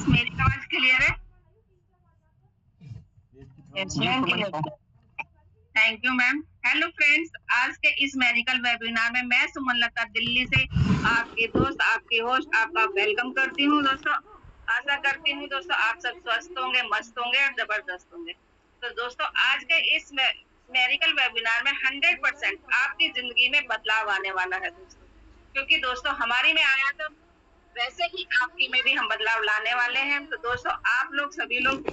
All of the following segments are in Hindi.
मेरी आवाज क्लियर है? Yes ma'am, clear. Thank you ma'am. Hello friends, आज के इस मेडिकल वेबिनार में मैं सुमन लता दिल्ली से आपके दोस्त, आपके होस्ट आपका वेलकम करती हूँ दोस्तों। आशा करती हूँ दोस्तों आप सब स्वस्थ होंगे, मस्त होंगे और जबरदस्त होंगे। तो दोस्तों आज के इस मेडिकल वेबिनार में 100% आपकी जिंदगी में बदलाव आने वाला है दोस्तों, क्योंकि दोस्तों हमारी में आया तो वैसे ही आपकी में भी हम बदलाव लाने वाले हैं। तो दोस्तों आप लोग सभी लोग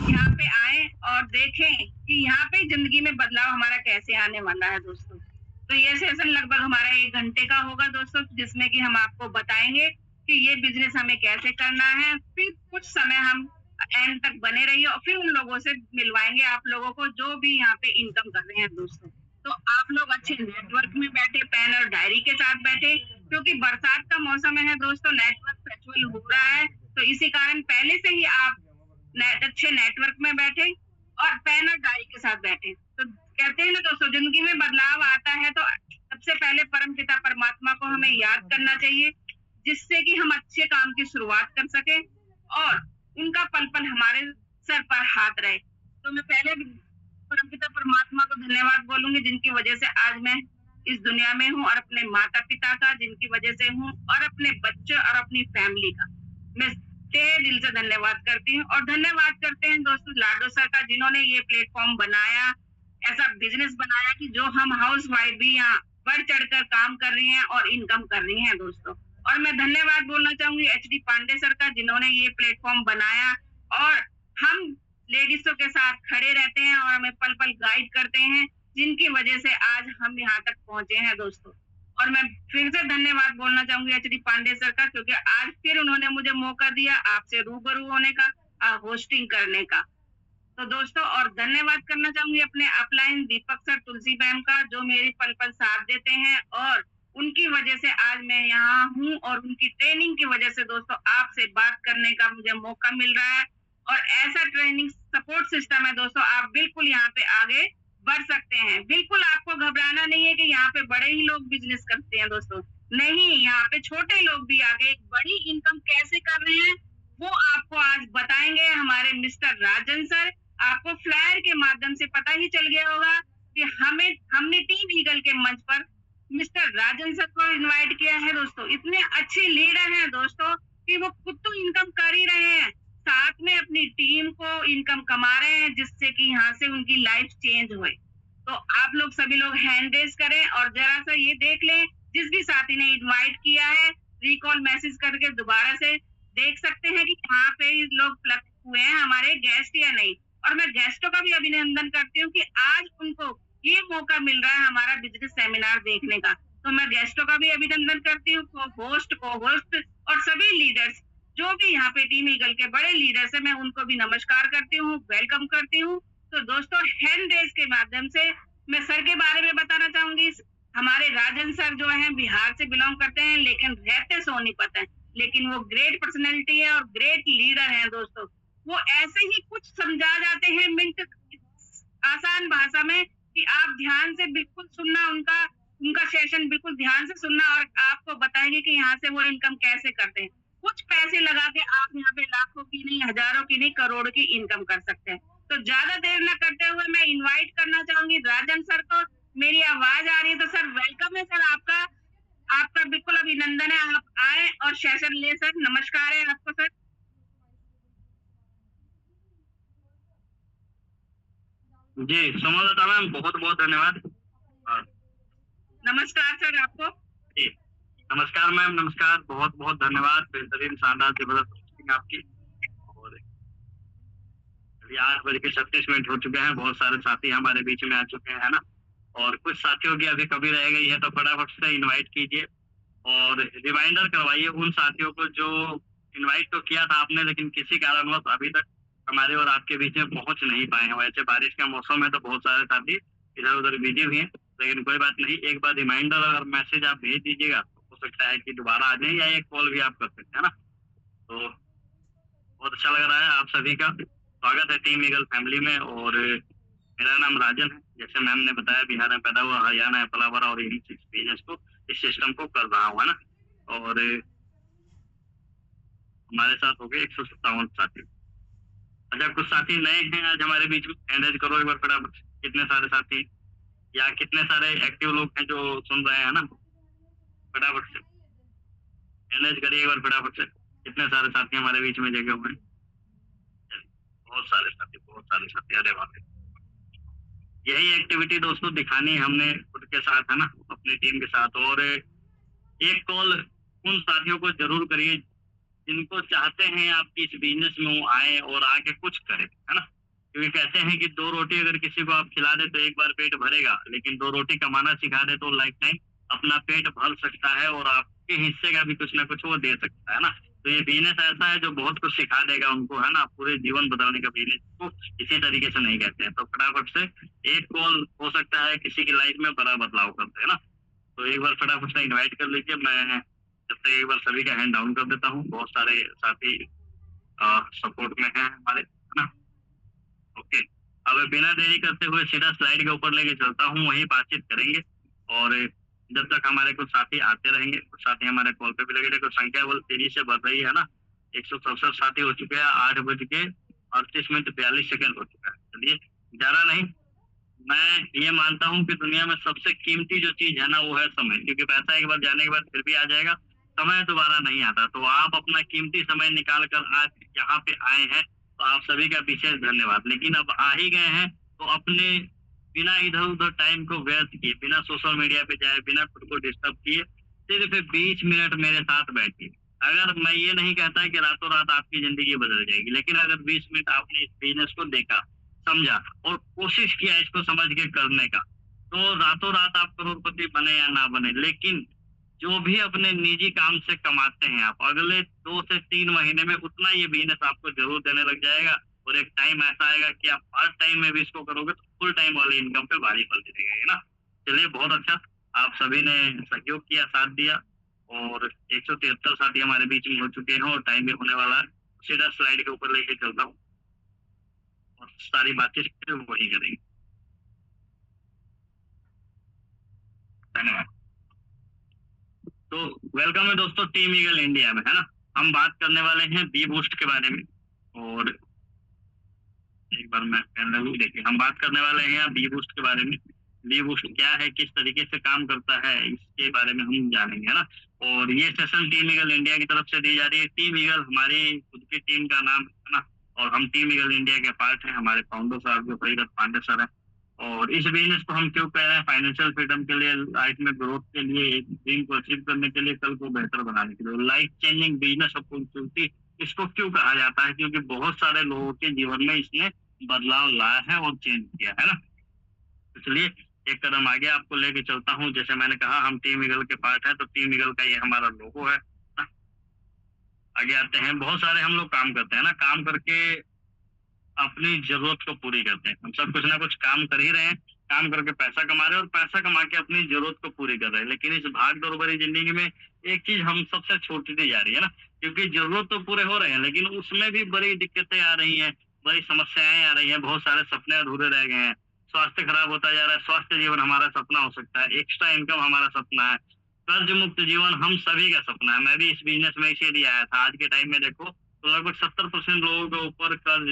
यहाँ पे आए और देखें कि यहाँ पे जिंदगी में बदलाव हमारा कैसे आने वाला है दोस्तों। तो ये सेशन लगभग हमारा 1 घंटे का होगा दोस्तों, जिसमें कि हम आपको बताएंगे कि ये बिजनेस हमें कैसे करना है। फिर कुछ समय हम एंड तक बने रहिए और फिर उन लोगों से मिलवाएंगे आप लोगों को जो भी यहाँ पे इनकम कर रहे हैं दोस्तों। तो आप लोग अच्छे नेटवर्क में बैठे, पेन और डायरी के साथ बैठे, क्योंकि बरसात का मौसम है दोस्तों, नेटवर्क फ्लक्चुअल हो रहा है। तो इसी कारण पहले से ही आप अच्छे नेटवर्क में बैठे और पेन और डायरी के साथ बैठे। तो कहते हैं ना दोस्तों, जिंदगी में बदलाव आता है तो सबसे पहले परम पिता परमात्मा को हमें याद करना चाहिए, जिससे कि हम अच्छे काम की शुरुआत कर सके और उनका पल पल हमारे सर पर हाथ रहे। तो मैं पहले परमपिता परमात्मा को धन्यवाद बोलूंगी, जिनकी वजह से आज मैं इस दुनिया में हूँ, और अपने माता पिता का जिनकी वजह से हूँ, और अपने बच्चे और अपनी फैमिली का मैं तहे दिल से धन्यवाद करती हूँ। और धन्यवाद करते हैं दोस्तों लाडो सर का, जिन्होंने ये प्लेटफॉर्म बनाया, ऐसा बिजनेस बनाया कि जो हम हाउस वाइफ भी यहाँ बढ़ चढ़कर काम कर रही हैं और इनकम कर रही हैं दोस्तों। और मैं धन्यवाद बोलना चाहूंगी HD पांडे सर का, जिन्होंने ये प्लेटफॉर्म बनाया और हम लेडीजों के साथ खड़े रहते हैं और हमें पल पल गाइड करते हैं, जिनकी वजह से आज हम यहाँ तक पहुंचे हैं दोस्तों। और मैं फिर से धन्यवाद बोलना चाहूंगी HD पांडे सर का, क्योंकि आज फिर उन्होंने मुझे मौका दिया आपसे रूबरू होने का, होस्टिंग करने का। तो दोस्तों और धन्यवाद करना चाहूंगी अपने अपलाइन दीपक सर, तुलसी मैम का, जो मेरी पल पल साथ देते हैं और उनकी वजह से आज मैं यहाँ हूँ, और उनकी ट्रेनिंग की वजह से दोस्तों आपसे बात करने का मुझे मौका मिल रहा है। और ऐसा ट्रेनिंग सपोर्ट सिस्टम है दोस्तों, आप बिल्कुल यहाँ पे आगे बढ़ सकते हैं। बिल्कुल आपको घबराना नहीं है कि यहाँ पे बड़े ही लोग बिजनेस करते हैं दोस्तों, नहीं, यहाँ पे छोटे लोग भी आगे एक बड़ी इनकम कैसे कर रहे हैं वो आपको आज बताएंगे हमारे मिस्टर राजन सर। आपको फ्लायर के माध्यम से पता ही चल गया होगा कि हमने टीम ईगल के मंच पर मिस्टर राजन सर को इनवाइट किया है दोस्तों। इतने अच्छे लीडर हैं दोस्तों कि वो खुद तो इनकम कर ही रहे हैं, साथ में अपनी टीम को इनकम कमा रहे हैं, जिससे कि यहाँ से उनकी लाइफ चेंज होए। तो आप लोग सभी लोग हैंड रेज करें और जरा सा ये देख लें, जिस भी साथी ने इनवाइट किया है रिकॉल मैसेज करके दोबारा से देख सकते हैं कि यहाँ पे लोग प्लग हुए हैं हमारे गेस्ट या नहीं। और मैं गेस्टों का भी अभिनंदन करती हूँ कि आज उनको ये मौका मिल रहा है हमारा बिजनेस सेमिनार देखने का। तो मैं गेस्टों का भी अभिनंदन करती हूँ, को होस्ट और सभी लीडर्स जो भी यहाँ पे टीम ईगल के बड़े लीडर्स है, मैं उनको भी नमस्कार करती हूँ, वेलकम करती हूँ। तो दोस्तों हैंड रेज के माध्यम से मैं सर के बारे में बताना चाहूंगी। हमारे राजन सर जो है बिहार से बिलोंग करते हैं, लेकिन रहते सोनीपत है, लेकिन वो ग्रेट पर्सनैलिटी है और ग्रेट लीडर है दोस्तों। वो ऐसे ही कुछ समझा जाते हैं मिनट आसान भाषा में कि आप ध्यान से बिल्कुल सुनना, उनका सेशन बिल्कुल ध्यान से सुनना, और आपको बताएंगे कि यहाँ से वो इनकम कैसे करते हैं। कुछ पैसे लगा के आप यहाँ पे लाखों की नहीं, हजारों की नहीं, करोड़ों की इनकम कर सकते हैं। तो ज्यादा देर न करते हुए मैं इन्वाइट करना चाहूंगी राजन सर को। मेरी आवाज आ रही है तो सर वेलकम है सर, आपका बिल्कुल अभिनंदन है, आप आए और सेशन ले सर। नमस्कार है आपको सर। जी सुमन लता मैम, बहुत बहुत धन्यवाद। नमस्कार सर आपको। जी नमस्कार मैम, नमस्कार, बहुत बहुत धन्यवाद। बेहतरीन शानदार जबरदस्त आपकी। और 8:36 हो चुके हैं, बहुत सारे साथी हमारे बीच में आ चुके हैं, है ना। और कुछ साथियों की अभी कभी रह गई है, तो फटाफट से इनवाइट कीजिए और रिमाइंडर करवाइए उन साथियों को जो इनवाइट तो किया था आपने, लेकिन किसी कारणवश अभी तक हमारे और आपके बीच में पहुंच नहीं पाए हैं। वैसे बारिश का मौसम है तो बहुत सारे साथी इधर उधर बिजी हुए हैं, लेकिन कोई बात नहीं, एक बार रिमाइंडर अगर मैसेज आप भेज दीजिएगा तो हो सकता है कि दोबारा आ जाए, या एक कॉल भी आप कर सकते हैं ना। तो बहुत अच्छा लग रहा है आप सभी का स्वागत है टीम ईगल फैमिली में। और मेरा नाम राजन है, जैसे मैम ने बताया, बिहार में पैदा हुआ, हरियाणा है पला बड़ा, और इस बिजनेस को, इस सिस्टम को कर रहा हूँ, है ना। और हमारे साथ हो गए 157 साथी। अच्छा, कुछ साथी नए हैं आज हमारे बीच में, मैनेज करो एक बार फटाफट से। कितने सारे साथी या कितने सारे एक्टिव लोग हैं जो सुन रहे हैं ना, फटाफट से मैनेज करिए एक बार फटाफट से। कितने सारे साथी हमारे बीच में जगह हुए हैं? बहुत सारे साथी, बहुत सारे साथी, अरे वाह। यही एक्टिविटी दोस्तों दिखानी है हमने खुद के साथ, है ना, अपनी टीम के साथ। और एक कॉल उन साथियों को जरूर करिए जिनको चाहते हैं आपकी इस बिजनेस में वो आए और आके कुछ करें, है ना। क्योंकि कहते हैं कि दो रोटी अगर किसी को आप खिला दे तो एक बार पेट भरेगा, लेकिन दो रोटी कमाना सिखा दे तो लाइफ टाइम अपना पेट भर सकता है और आपके हिस्से का भी कुछ ना कुछ वो दे सकता है ना। तो ये बिजनेस ऐसा है जो बहुत कुछ सिखा देगा उनको, है ना, पूरे जीवन बदलने का बिजनेस को इसी तरीके से नहीं कहते हैं। तो फटाफट से एक कॉल हो सकता है किसी की लाइफ में बड़ा बदलाव करते, है ना। तो एक बार फटाफट से इनवाइट कर लीजिए। मैं जब तक एक बार सभी का हैंड डाउन कर देता हूँ, बहुत सारे साथी सपोर्ट में हैं हमारे, है ना। ओके, अब बिना देरी करते हुए सीधा स्लाइड के ऊपर लेके चलता हूँ, वहीं बातचीत करेंगे। और जब तक हमारे कुछ साथी आते रहेंगे, कुछ साथी हमारे कॉल पे भी लगे रहेंगे, संख्या बल तेजी से बढ़ रही है ना। 167 साथी हो चुके हैं, 8 बज के 38 मिनट 42 सेकंड हो चुका है। चलिए, ज्यादा नहीं, मैं ये मानता हूँ कि दुनिया में सबसे कीमती जो चीज है ना वो है समय। क्योंकि पैसा एक बार जाने के बाद फिर भी आ जाएगा, समय दोबारा नहीं आता। तो आप अपना कीमती समय निकाल कर आज यहाँ पे आए हैं, तो आप सभी का विशेष धन्यवाद। लेकिन अब आ ही गए हैं तो अपने बिना इधर उधर टाइम को व्यर्थ किए, बिना सोशल मीडिया पे जाए, बिना खुद को डिस्टर्ब किए, सिर्फ 20 मिनट मेरे साथ बैठिए। अगर मैं ये नहीं कहता कि रातों रात आपकी जिंदगी बदल जाएगी, लेकिन अगर 20 मिनट आपने इस बिजनेस को देखा, समझा और कोशिश किया इसको समझ के करने का, तो रातों रात आप करोड़पति बने या ना बने, लेकिन जो भी अपने निजी काम से कमाते हैं आप, अगले 2 से 3 महीने में उतना ये बिजनेस आपको जरूर देने लग जाएगा। और एक टाइम ऐसा आएगा कि आप पार्ट टाइम में भी इसको करोगे तो फुल टाइम वाली इनकम पे भारी पड़ जाएगा, है ना। चलिए, बहुत अच्छा, आप सभी ने सहयोग किया, साथ दिया। और 173 साथी हमारे बीच में हो चुके हैं और टाइम भी होने वाला है। सीधा स्लाइड के ऊपर लेके चलता हूँ और सारी बातचीत वही करेंगे। धन्यवाद। तो वेलकम है दोस्तों टीम ईगल इंडिया में, है ना। हम बात करने वाले हैं बी बूस्ट के बारे में। और एक बार मैं पेन ले लूं। देखिए, हम बात करने वाले हैं यहाँ बी बूस्ट के बारे में। बी बूस्ट क्या है, किस तरीके से काम करता है, इसके बारे में हम जानेंगे, है ना। और ये सेशन टीम ईगल इंडिया की तरफ से दी जा रही है। टीम ईगल हमारी खुद की टीम का नाम है ना, और हम टीम ईगल इंडिया के पार्ट हैं। हमारे फाउंडर साहब जो भगीरथ पांडे सर है। और इस बिजनेस को हम क्यों कर रहे हैं, फाइनेंशियल फ्रीडम के लिए, लाइफ में ग्रोथ के लिए, एक ड्रीम को अचीव करने के लिए, कल को बेहतर बनाने के लिए, लाइफ चेंजिंग बिजनेस अपॉर्चुनिटी इसको क्यों कहा जाता है, क्योंकि बहुत सारे लोगों के जीवन में इसने बदलाव लाया है और चेंज किया है ना। तो चलिए, एक कदम आगे आपको लेके चलता हूँ। जैसे मैंने कहा, हम टीम ईगल के पार्ट है, तो टीम ईगल का ये हमारा लोगो है। आगे आते हैं। बहुत सारे हम लोग काम करते हैं ना, काम करके अपनी जरूरत को पूरी करते हैं। हम सब कुछ ना कुछ काम कर ही रहे हैं, काम करके पैसा कमा रहे हैं और पैसा कमा के अपनी जरूरत को पूरी कर रहे हैं। लेकिन इस भाग दौड़ भरी जिंदगी में एक चीज हम सबसे छूटती जा रही है ना, क्योंकि जरूरत तो पूरे हो रहे हैं लेकिन उसमें भी बड़ी दिक्कतें आ रही हैं, बड़ी समस्याएं आ रही हैं, बहुत सारे सपने अधूरे रह गए हैं। स्वास्थ्य खराब होता जा रहा है, स्वास्थ्य जीवन हमारा सपना हो सकता है, एक्स्ट्रा इनकम हमारा सपना है, कर्ज मुक्त जीवन हम सभी का सपना है। मैं भी इस बिजनेस में इसीलिए आया था। आज के टाइम में देखो तो लगभग 70% लोगों के ऊपर कर्ज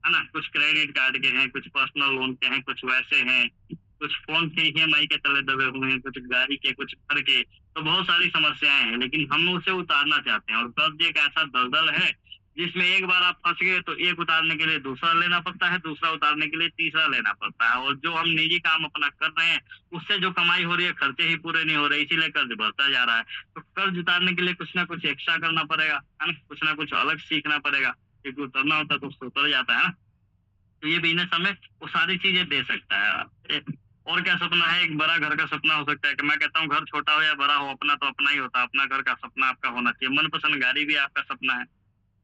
है ना। कुछ क्रेडिट कार्ड के हैं, कुछ पर्सनल लोन के हैं, कुछ वैसे हैं, कुछ फोन के ईएमआई के तले दबे हुए हैं, कुछ गाड़ी के, कुछ घर के। तो बहुत सारी समस्याएं हैं, लेकिन हम उसे उतारना चाहते हैं। और कर्ज एक ऐसा दलदल है जिसमें एक बार आप फंस गए तो एक उतारने के लिए दूसरा लेना पड़ता है, दूसरा उतारने के लिए तीसरा लेना पड़ता है। और जो हम निजी काम अपना कर रहे हैं उससे जो कमाई हो रही है, खर्चे ही पूरे नहीं हो रहे, इसीलिए कर्ज बढ़ता जा रहा है। तो कर्ज उतारने के लिए कुछ ना कुछ एक्स्ट्रा करना पड़ेगा, है ना, कुछ ना कुछ अलग सीखना पड़ेगा, क्योंकि उतरना होता है तो उससे उतर जाता है ना। तो ये बिजनेस हमें वो सारी चीजें दे सकता है। और क्या सपना है, एक बड़ा घर का सपना हो सकता है। कि मैं कहता हूँ घर छोटा हो या बड़ा हो, अपना तो अपना ही होता है। अपना घर का सपना आपका होना चाहिए, मनपसंद गाड़ी भी आपका सपना है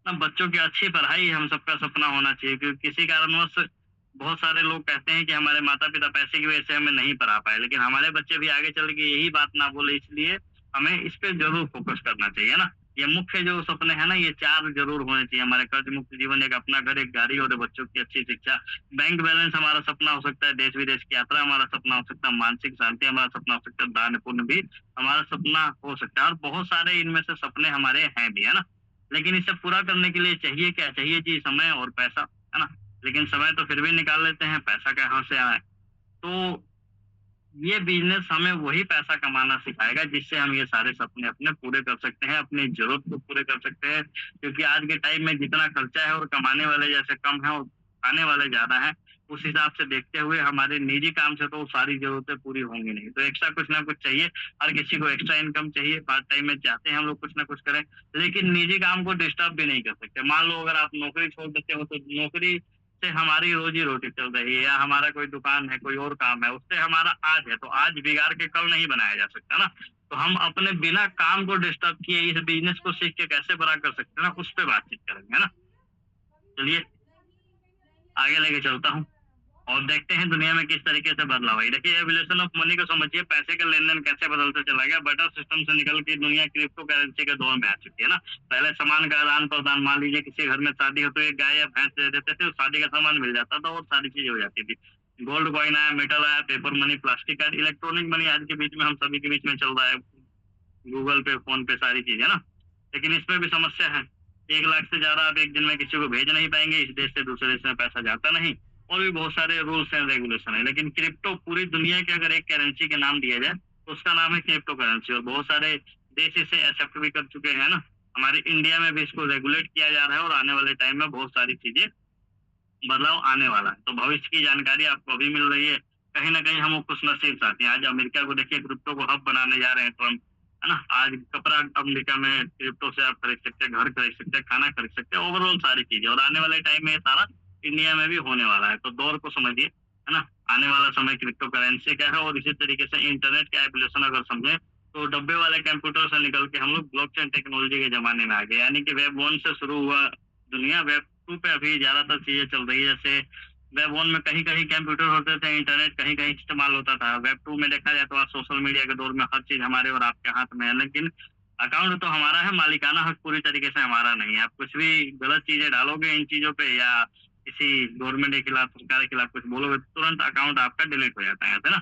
ना, बच्चों की अच्छी पढ़ाई हम सबका सपना होना चाहिए। क्योंकि किसी कारणवश बहुत सारे लोग कहते हैं कि हमारे माता पिता पैसे की वजह से हमें नहीं पढ़ा पाए, लेकिन हमारे बच्चे भी आगे चल के यही बात ना बोले, इसलिए हमें इस पे जरूर फोकस करना चाहिए ना। ये मुख्य जो सपने हैं ना, ये 4 जरूर होने चाहिए हमारे। कर्ज मुक्त जीवन, एक अपना घर, एक गाड़ी और बच्चों की अच्छी शिक्षा। बैंक बैलेंस हमारा सपना हो सकता है, देश विदेश की यात्रा हमारा सपना हो सकता है, मानसिक शांति हमारा सपना हो सकता है, दान पुण्य भी हमारा सपना हो सकता है। और बहुत सारे इनमें से सपने हमारे हैं भी, है ना। लेकिन इसे पूरा करने के लिए चाहिए क्या? चाहिए जी समय और पैसा, है ना? लेकिन समय तो फिर भी निकाल लेते हैं, पैसा कहाँ से आए? तो ये बिज़नेस हमें वही पैसा कमाना सिखाएगा जिससे हम ये सारे सपने अपने पूरे कर सकते हैं, अपनी ज़रूरत को पूरे कर सकते हैं। क्योंकि आज के टाइम में जितना खर्चा है और कमाने वाले जैसे कम हैं और खाने वाले ज़्यादा हैं, उस हिसाब से देखते हुए हमारे निजी काम से तो वो सारी ज़रूरतें पूरी होंगी नहीं। तो एक्स्ट्रा कुछ ना कुछ चाहिए, हर किसी को एक्स्ट्रा इनकम चाहिए, पार्ट टाइम में चाहते हैं हम लोग कुछ ना कुछ करें, लेकिन निजी काम को डिस्टर्ब भी नहीं कर सकते। मान लो अगर आप नौकरी छोड़ देते हो, तो नौकरी से हमारी रोजी-रोटी चल रही है या हमारा कोई दुकान है, कोई और काम है, उससे हमारा आज है, तो आज बिगाड़ के कल नहीं बनाया जा सकता ना। तो हम अपने बिना काम को डिस्टर्ब किए इस बिज़नेस को सीख के कैसे बड़ा कर सकते हैं ना, उस पे बातचीत करेंगे, है ना? चलिए आगे लेके चलता हूँ और देखते हैं दुनिया में किस तरीके से बदलाव आई। देखिए एवोल्यूशन ऑफ मनी को समझिए, पैसे का लेन-देन कैसे बदलता चला गया। बटर सिस्टम से निकल के दुनिया क्रिप्टो करेंसी के दौर में आ चुकी है ना। पहले सामान का आदान-प्रदान, मान लीजिए किसी घर में शादी हो तो एक गाय या भैंस दे देते थे, शादी का सामान मिल जाता था और सारी चीज़ें हो जाती थी। गोल्ड कॉइन आया, मेटल आया, paper money, plastic card, electronic money आज के बीच में हम सभी के बीच में चल रहा है। गूगल पे, फ़ोन पे सारी चीज़ें ना। लेकिन इसमें भी समस्या है। 1 लाख से ज़्यादा आप एक दिन में किसी को भेज नहीं पाएँगे, इस देश से दूसरे देश में पैसा जाता नहीं और भी बहुत सारे रूल्स एंड रेगुलेशन है। लेकिन क्रिप्टो पूरी दुनिया के अगर एक करेंसी के नाम दिया जाए, तो उसका नाम है क्रिप्टो करेंसी और बहुत सारे देश इसे एक्सेप्ट भी कर चुके हैं ना। हमारे इंडिया में भी इसको रेगुलेट किया जा रहा है और आने वाले टाइम में बहुत सारी चीज़ें बदलाव आने वाला है। तो भविष्य की जानकारी आपको अभी मिल रही है। कहीं न कहीं हम वो खुशनसीब साथी हैं। आज अमेरिका को देखिए क्रिप्टो को हब बनाने जा रहे हैं ट्रम्प, है ना? आज कपड़ा अमेरिका में क्रिप्टो से आप खरीद सकते हैं, घर खरीद सकते हैं, खाना खरीद सकते हैं, ओवरऑल सारी चीज़ें और आने वाले टाइम में ये सारा इंडिया में भी होने वाला है। तो दौर को समझिए, है ना? आने वाला समय क्रिप्टो करेंसी का है और इसी तरीके से इंटरनेट का एवोल्यूशन अगर समझें, तो डब्बे वाले कंप्यूटर से निकल के हम लोग ब्लॉकचेन टेक्नोलॉजी के ज़माने में आ गए। यानी कि वेब 1 से शुरू हुआ दुनिया, वेब 2 पे अभी ज़्यादातर चीज़ें चल रही है। जैसे वेब 1 में कहीं-कहीं कंप्यूटर होते थे, इंटरनेट कहीं-कहीं इस्तेमाल होता था। वेब 2 में देखा जाए तो आज सोशल मीडिया के दौर में हर चीज़ हमारे और आपके हाथ में है। लेकिन अकाउंट तो हमारा है, मालिकाना हक पूरी तरीके से हमारा नहीं है। आप कुछ भी गलत चीज़ें डालोगे इन चीज़ों पे या किसी गवर्नमेंट के खिलाफ, सरकार के खिलाफ कुछ बोलोगे, तुरंत अकाउंट आपका डिलीट हो जाता है, ऐसे ना?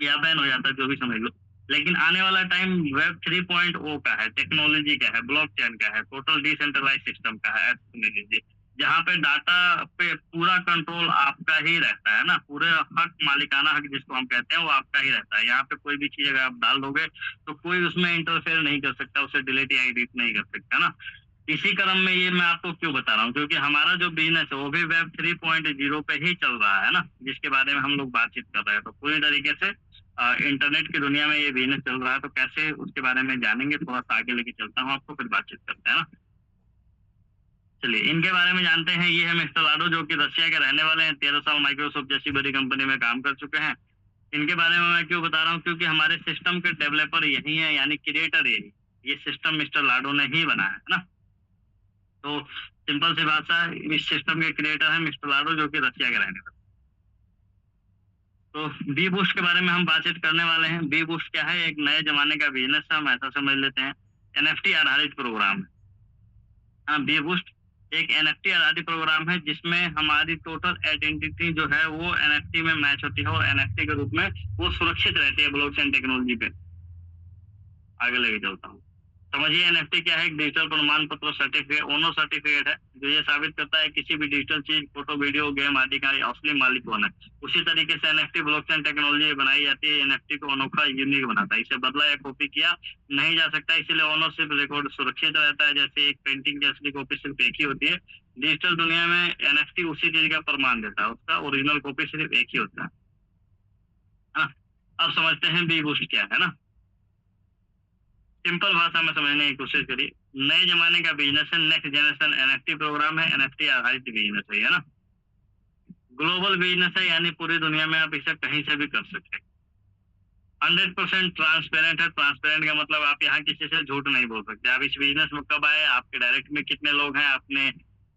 या बैन हो जाता है, जो भी समझ लो। लेकिन आने वाला टाइम वेब 3.0 का है, टेक्नोलॉजी का है, ब्लॉकचेन का है, टोटल डिसेंट्रलाइज्ड सिस्टम का है, ऐसे समझ लीजिए। जहाँ पे डाटा पे पूरा कंट्रोल आपका ही रहता है ना, पूरे हक, मालिकाना हक जिसको हम कहते हैं, वो आपका ही रहता है। यहाँ पे कोई भी चीज़ अगर आप डाल दोगे, तो कोई उसमें इंटरफेयर नहीं कर सकता, उसे डिलीट या एडिट नहीं कर सकता ना। इसी क्रम में ये मैं आपको क्यों बता रहा हूँ, क्योंकि हमारा जो बिज़नेस है, वो भी वेब 3.0 पे ही चल रहा है ना, जिसके बारे में हम लोग बातचीत कर रहे हैं। तो पूरी तरीके से इंटरनेट की दुनिया में ये बिज़नेस चल रहा है, तो कैसे उसके बारे में जानेंगे, थोड़ा-सा आगे लेके चलता हूँ आपको, फिर बातचीत करते हैं ना। चलिए इनके बारे में जानते हैं। ये है मिस्टर लाडो, जो कि रशिया के रहने वाले हैं, 13 साल माइक्रोसॉफ्ट जैसी बड़ी कंपनी में काम कर चुके हैं। इनके बारे में मैं क्यों बता रहा हूँ, क्योंकि हमारे सिस्टम के डेवलपर यही हैं, यानी क्रिएटर यही। ये सिस्टम मिस्टर लाडो ने ही बनाया है ना। तो सिंपल सी भाषा है, इस सिस्टम के क्रिएटर हैं मिस्टर लाडो, जो कि रशिया के रहने वाले। तो बी बूस्ट के बारे में हम बातचीत करने वाले हैं। बी बूस्ट क्या है? एक नए ज़माने का बिज़नेस है, हम ऐसा समझ लेते हैं। एनएफटी आधारित प्रोग्राम है। हाँ, बी बूस्ट एक एनएफटी आधारित प्रोग्राम है, जिसमें हमारी टोटल आइडेंटिटी जो है वो एनएफटी में मैच होती है और एनएफटी के रूप में वो सुरक्षित रहती है ब्लॉकचेन टेक्नोलॉजी पे। आगे लेके चलता हूँ। समझिए एनएफटी क्या है? एक डिजिटल प्रमाण पत्र, सर्टिफिकेट, ओनर सर्टिफिकेट है, जो ये साबित करता है किसी भी डिजिटल चीज, फोटो, वीडियो, गेम आदि का असली मालिक कौन है। उसी तरीके से एनएफटी ब्लॉकचेन टेक्नोलॉजी बनाई जाती है, एनएफटी को अनोखा, यूनिक बनाता है। इसे बदला या कॉपी किया नहीं जा सकता, इसीलिए ओनरशिप रिकॉर्ड सुरक्षित रहता है। जैसे एक पेंटिंग की असली कॉपी सिर्फ एक ही होती है, डिजिटल दुनिया में एनएफटी उसी चीज का प्रमाण देता है, उसका ओरिजिनल कॉपी सिर्फ एक ही होता है। हाँ, अब समझते हैं बी बूस्ट क्या है ना। सिंपल भाषा में समझने की कोशिश करिए। नए जमाने का बिजनेस है, नेक्स्ट जनरेशन एनएफटी प्रोग्राम है, एनएफटी आधारित बिजनेस है ना। ग्लोबल बिजनेस है, यानी पूरी दुनिया में आप इसे कहीं से भी कर सकते हैं। 100% ट्रांसपेरेंट है। ट्रांसपेरेंट का मतलब आप यहाँ किसी से झूठ नहीं बोल सकते। आप इस बिजनेस में कब आए, आपके डायरेक्ट में कितने लोग हैं, आपने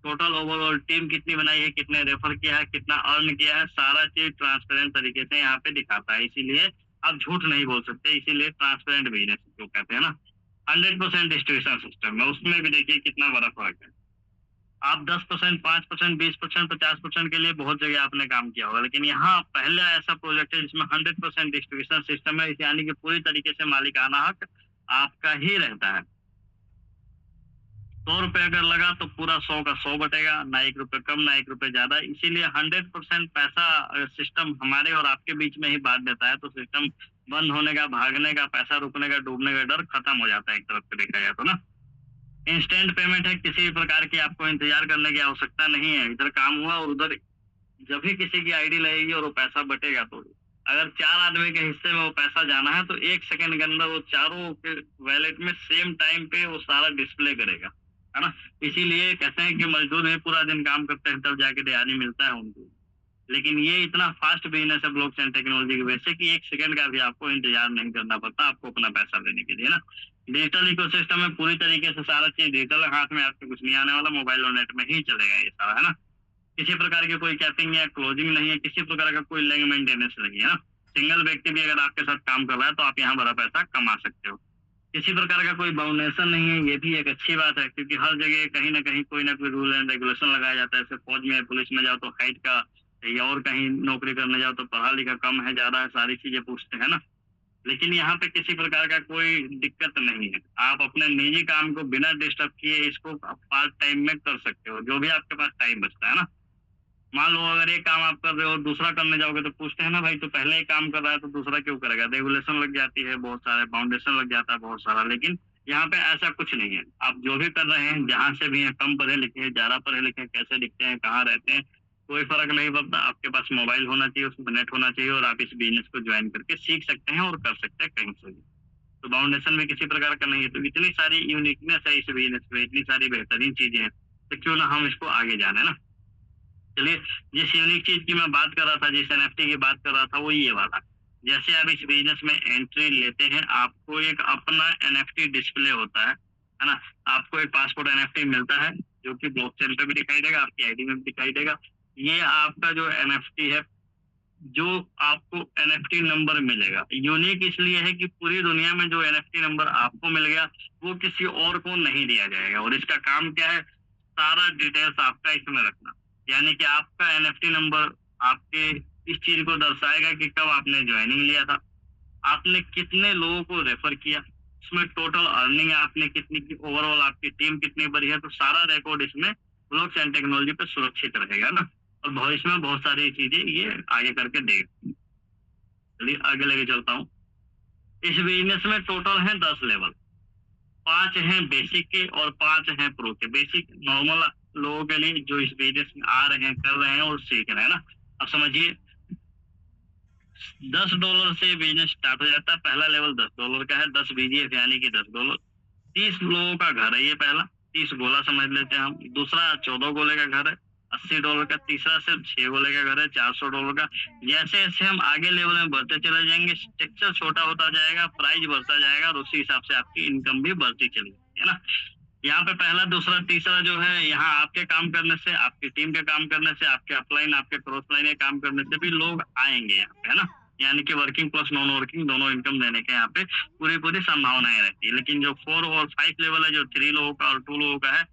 टोटल ओवरऑल टीम कितनी बनाई है, कितने रेफर किया है, कितना अर्न किया है, सारा चीज ट्रांसपेरेंट तरीके से यहाँ पे दिखाता है। इसीलिए आप झूठ नहीं बोल सकते, इसीलिए ट्रांसपेरेंट बिजनेस जो कहते हैं ना। 100% डिस्ट्रीब्यूशन सिस्टम है, उसमें भी देखिए कितना बड़ा फर्क है। आप 10%, 5%, 20%, 50% के लिए बहुत जगह आपने काम किया होगा, लेकिन यहाँ पहला ऐसा प्रोजेक्ट है जिसमें 100% डिस्ट्रीब्यूशन सिस्टम है, यानी कि पूरी तरीके से मालिकाना हक आपका ही रहता है। 100 रुपये अगर लगा तो पूरा 100 का 100 बटेगा, ना 1 रुपये कम ना 1 रुपये ज्यादा। इसीलिए 100% पैसा सिस्टम हमारे और आपके बीच में ही बांट देता है, तो सिस्टम बंद होने का, भागने का, पैसा रुकने का, डूबने का डर खत्म हो जाता है एक तरफ से देखा जाए तो ना। इंस्टेंट पेमेंट है, किसी भी प्रकार की आपको इंतजार करने की आवश्यकता नहीं है। इधर काम हुआ और उधर जब भी किसी की आईडी लगेगी और वो पैसा बटेगा, तो अगर 4 आदमी के हिस्से में वो पैसा जाना है तो 1 सेकंड के अंदर वो चारों के वैलेट में सेम टाइम पे वो सारा डिस्प्ले करेगा, है ना। इसीलिए कहते हैं कि मजदूर भी पूरा दिन काम करते हैं तब जाके दिहाड़ी मिलता है उनको। लेकिन ये इतना फास्ट बिजनेस है ब्लॉकचेन टेक्नोलॉजी की वजह से कि 1 सेकंड का भी आपको इंतजार नहीं करना पड़ता आपको अपना पैसा लेने के लिए ना। डिजिटल इकोसिस्टम में पूरी तरीके से सारा चीज डिजिटल, हाथ में आपके कुछ नहीं आने वाला, मोबाइल और नेट में ही चलेगा ये सारा, है ना। किसी प्रकार की कोई कैपिंग या क्लोजिंग नहीं है, किसी प्रकार का कोई लिंक मेंटेनेंस नहीं है ना। सिंगल व्यक्ति भी अगर आपके साथ काम कर रहा है तो आप यहाँ बड़ा पैसा कमा सकते हो। किसी प्रकार का कोई बाउंडेशन नहीं है, ये भी एक अच्छी बात है, क्योंकि हर जगह कहीं ना कोई रूल एंड रेगुलेशन लगाया जाता है। जैसे फौज में, पुलिस में जाओ तो हाइट का, या और कहीं नौकरी करने जाओ तो पढ़ा लिखा कम है ज्यादा है, सारी चीजें पूछते हैं ना। लेकिन यहाँ पे किसी प्रकार का कोई दिक्कत नहीं है, आप अपने निजी काम को बिना डिस्टर्ब किए इसको पार्ट टाइम में कर सकते हो, जो भी आपके पास टाइम बचता है ना। मान लो अगर एक काम आप कर रहे हो दूसरा करने जाओगे तो पूछते हैं ना भाई, तो पहले एक काम कर रहा है तो दूसरा क्यों करेगा, रेगुलेशन लग जाती है, बहुत सारे फाउंडेशन लग जाता है बहुत सारा। लेकिन यहाँ पे ऐसा कुछ नहीं है, आप जो भी कर रहे हैं, जहाँ से भी हैं, कम पढ़े लिखे हैं, ज्यादा पढ़े लिखे हैं, कैसे दिखते हैं, कहाँ रहते हैं, कोई फर्क नहीं पड़ता। आपके पास मोबाइल होना चाहिए, उसमें नेट होना चाहिए, और आप इस बिजनेस को ज्वाइन करके सीख सकते हैं और कर सकते हैं कहीं से भी। तो बाउंडेशन भी किसी प्रकार का नहीं है। तो इतनी सारी यूनिकनेस है इस बिजनेस में, इतनी सारी बेहतरीन चीजें हैं, तो क्यों ना हम इसको आगे जाने ना। चलिए, जिस यूनिक चीज की मैं बात कर रहा था, जिस एनएफटी की बात कर रहा था, वो ये वाला। जैसे आप इस बिजनेस में एंट्री लेते हैं, आपको एक अपना एनएफटी डिस्प्ले होता है ना। आपको एक पासपोर्ट एनएफटी मिलता है जो कि ब्लॉकचेन पे भी दिखाई देगा, आपकी आईडी में भी दिखाई देगा। ये आपका जो एनएफटी है, जो आपको एनएफटी नंबर मिलेगा, यूनिक इसलिए है कि पूरी दुनिया में जो एनएफटी नंबर आपको मिल गया वो किसी और को नहीं दिया जाएगा। और इसका काम क्या है, सारा डिटेल्स आपका इसमें रखना। यानी कि आपका एनएफटी नंबर आपके इस चीज को दर्शाएगा कि कब आपने ज्वाइनिंग लिया था, आपने कितने लोगों को रेफर किया, उसमें टोटल अर्निंग आपने कितनी की, ओवरऑल आपकी टीम कितनी बड़ी है। तो सारा रिकॉर्ड इसमें ब्लॉकचेन टेक्नोलॉजी पे सुरक्षित रहेगा ना। और भविष्य में बहुत सारी चीजें ये आगे करके देगा। चलिए आगे लेके चलता हूँ। इस बिजनेस में टोटल है 10 लेवल, 5 हैं बेसिक के और 5 हैं प्रो के। बेसिक नॉर्मल लोगों के लिए जो इस बिजनेस में आ रहे हैं, कर रहे हैं और सीख रहे हैं ना। अब समझिए, $10 से बिजनेस स्टार्ट हो जाता है। पहला लेवल $10 का है, 10 बीजीएफ यानी कि $10। 30 लोगों का घर है ये पहला, 30 गोला समझ लेते हैं हम। दूसरा 14 गोले का घर है, $80 का। तीसरा सिर्फ 6 गोले का घर है, $400 का। जैसे जैसे हम आगे लेवल में बढ़ते चले जाएंगे, स्ट्रक्चर छोटा होता जाएगा, प्राइस बढ़ता जाएगा, और उसी हिसाब से आपकी इनकम भी बढ़ती चली जाएगी, है ना। यहाँ पे पहला, दूसरा, तीसरा जो है, यहाँ आपके काम करने से, आपकी टीम के काम करने से, आपके अपलाइन, आपके क्रॉस लाइन के काम करने से भी लोग आएंगे यहाँ पे, है ना। यानी कि वर्किंग प्लस नॉन वर्किंग दोनों इनकम देने के यहाँ पे पूरी पूरी संभावनाएं रहती है। लेकिन जो 4 और 5 लेवल है, जो 3 लोगों का और 2 लोगों का है,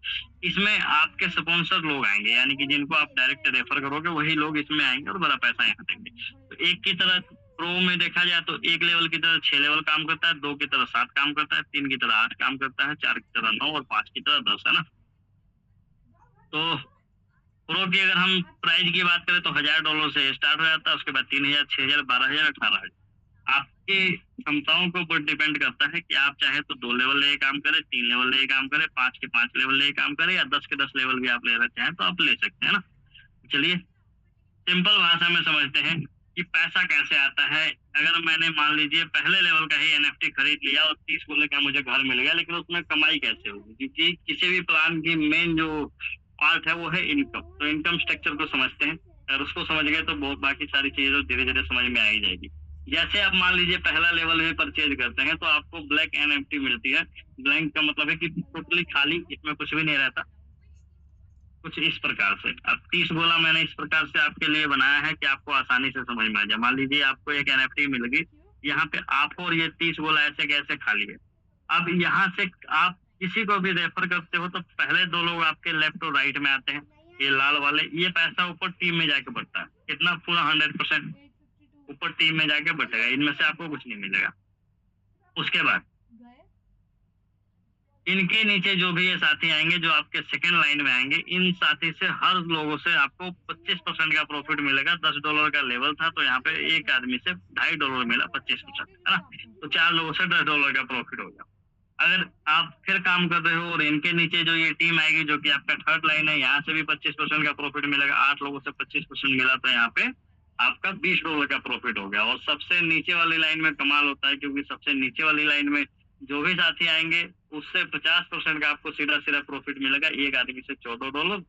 इसमें आपके स्पॉन्सर लोग आएंगे, यानी कि जिनको आप डायरेक्ट रेफर करोगे वही लोग इसमें आएंगे और बड़ा पैसा यहाँ देंगे। तो एक की तरह प्रो में देखा जाए तो एक लेवल की तरह 6 लेवल काम करता है, 2 की तरह 7 काम करता है, 3 की तरह 8 काम करता है, 4 की तरह 9 और 5 की तरह 10, है ना। तो प्रो की अगर हम प्राइस की बात करें तो $1000 से स्टार्ट हो जाता है, उसके बाद 3000, 6000, 12000, 18000। आपकी क्षमताओं के ऊपर डिपेंड करता है कि आप चाहे तो 2 लेवल ले काम करें, 3 लेवल ले काम करें, 5 के 5 लेवल ले काम करें, या 10 के 10 लेवल भी आप लेना चाहें तो आप ले सकते हैं ना। चलिए सिंपल भाषा में समझते हैं कि पैसा कैसे आता है। अगर मैंने मान लीजिए पहले लेवल का ही एनएफटी खरीद लिया और 30 बोले का मुझे घर मिल गया, लेकिन उसमें कमाई कैसे होगी, क्योंकि किसी भी प्लान की मेन जो पार्ट है वो है इनकम। तो इनकम स्ट्रक्चर को समझते हैं, अगर उसको समझ गए तो बहुत बाकी सारी चीजें तो धीरे धीरे समझ में आ ही जाएगी। जैसे आप मान लीजिए पहला लेवल भी परचेज करते हैं तो आपको ब्लैक एनएफटी मिलती है। ब्लैंक का मतलब है कि टोटली खाली, इसमें कुछ भी नहीं रहता। कुछ इस प्रकार से, अब 30 गोला मैंने इस प्रकार से आपके लिए बनाया है कि आपको आसानी से समझ में आ जाए। मान लीजिए आपको एक एनएफटी मिल गई, यहाँ पे आप और ये 30 गोला ऐसे कैसे खाली है। अब यहाँ से आप किसी को भी रेफर करते हो तो पहले 2 लोग आपके लेफ्ट और राइट में आते हैं, ये लाल वाले। ये पैसा ऊपर टीम में जाके बढ़ता है, कितना, पूरा 100% ऊपर टीम में जाके बढ़ेगा, इनमें से आपको कुछ नहीं मिलेगा। उसके बाद इनके नीचे जो भी ये साथी आएंगे, जो आपके सेकंड लाइन में आएंगे, इन साथी से हर लोगों से आपको 25% का प्रॉफिट मिलेगा। $10 का लेवल था, तो यहाँ पे एक आदमी से $2.5 मिला, 25%, है ना? तो 4 लोगों से $10 का प्रॉफिट हो गया। अगर आप फिर काम कर रहे हो और इनके नीचे जो ये टीम आएगी, जो कि आपका थर्ड लाइन है, यहाँ से भी 25% का प्रॉफिट मिलेगा। 8 लोगों से 25% मिला, तो यहाँ पे आपका $20 का प्रॉफिट हो गया। और सबसे नीचे वाली लाइन में कमाल होता है, क्योंकि सबसे नीचे वाली लाइन में जो भी साथी आएंगे, उससे 50% का आपको सीधा सीधा प्रॉफिट मिलेगा। एक आदमी से $14,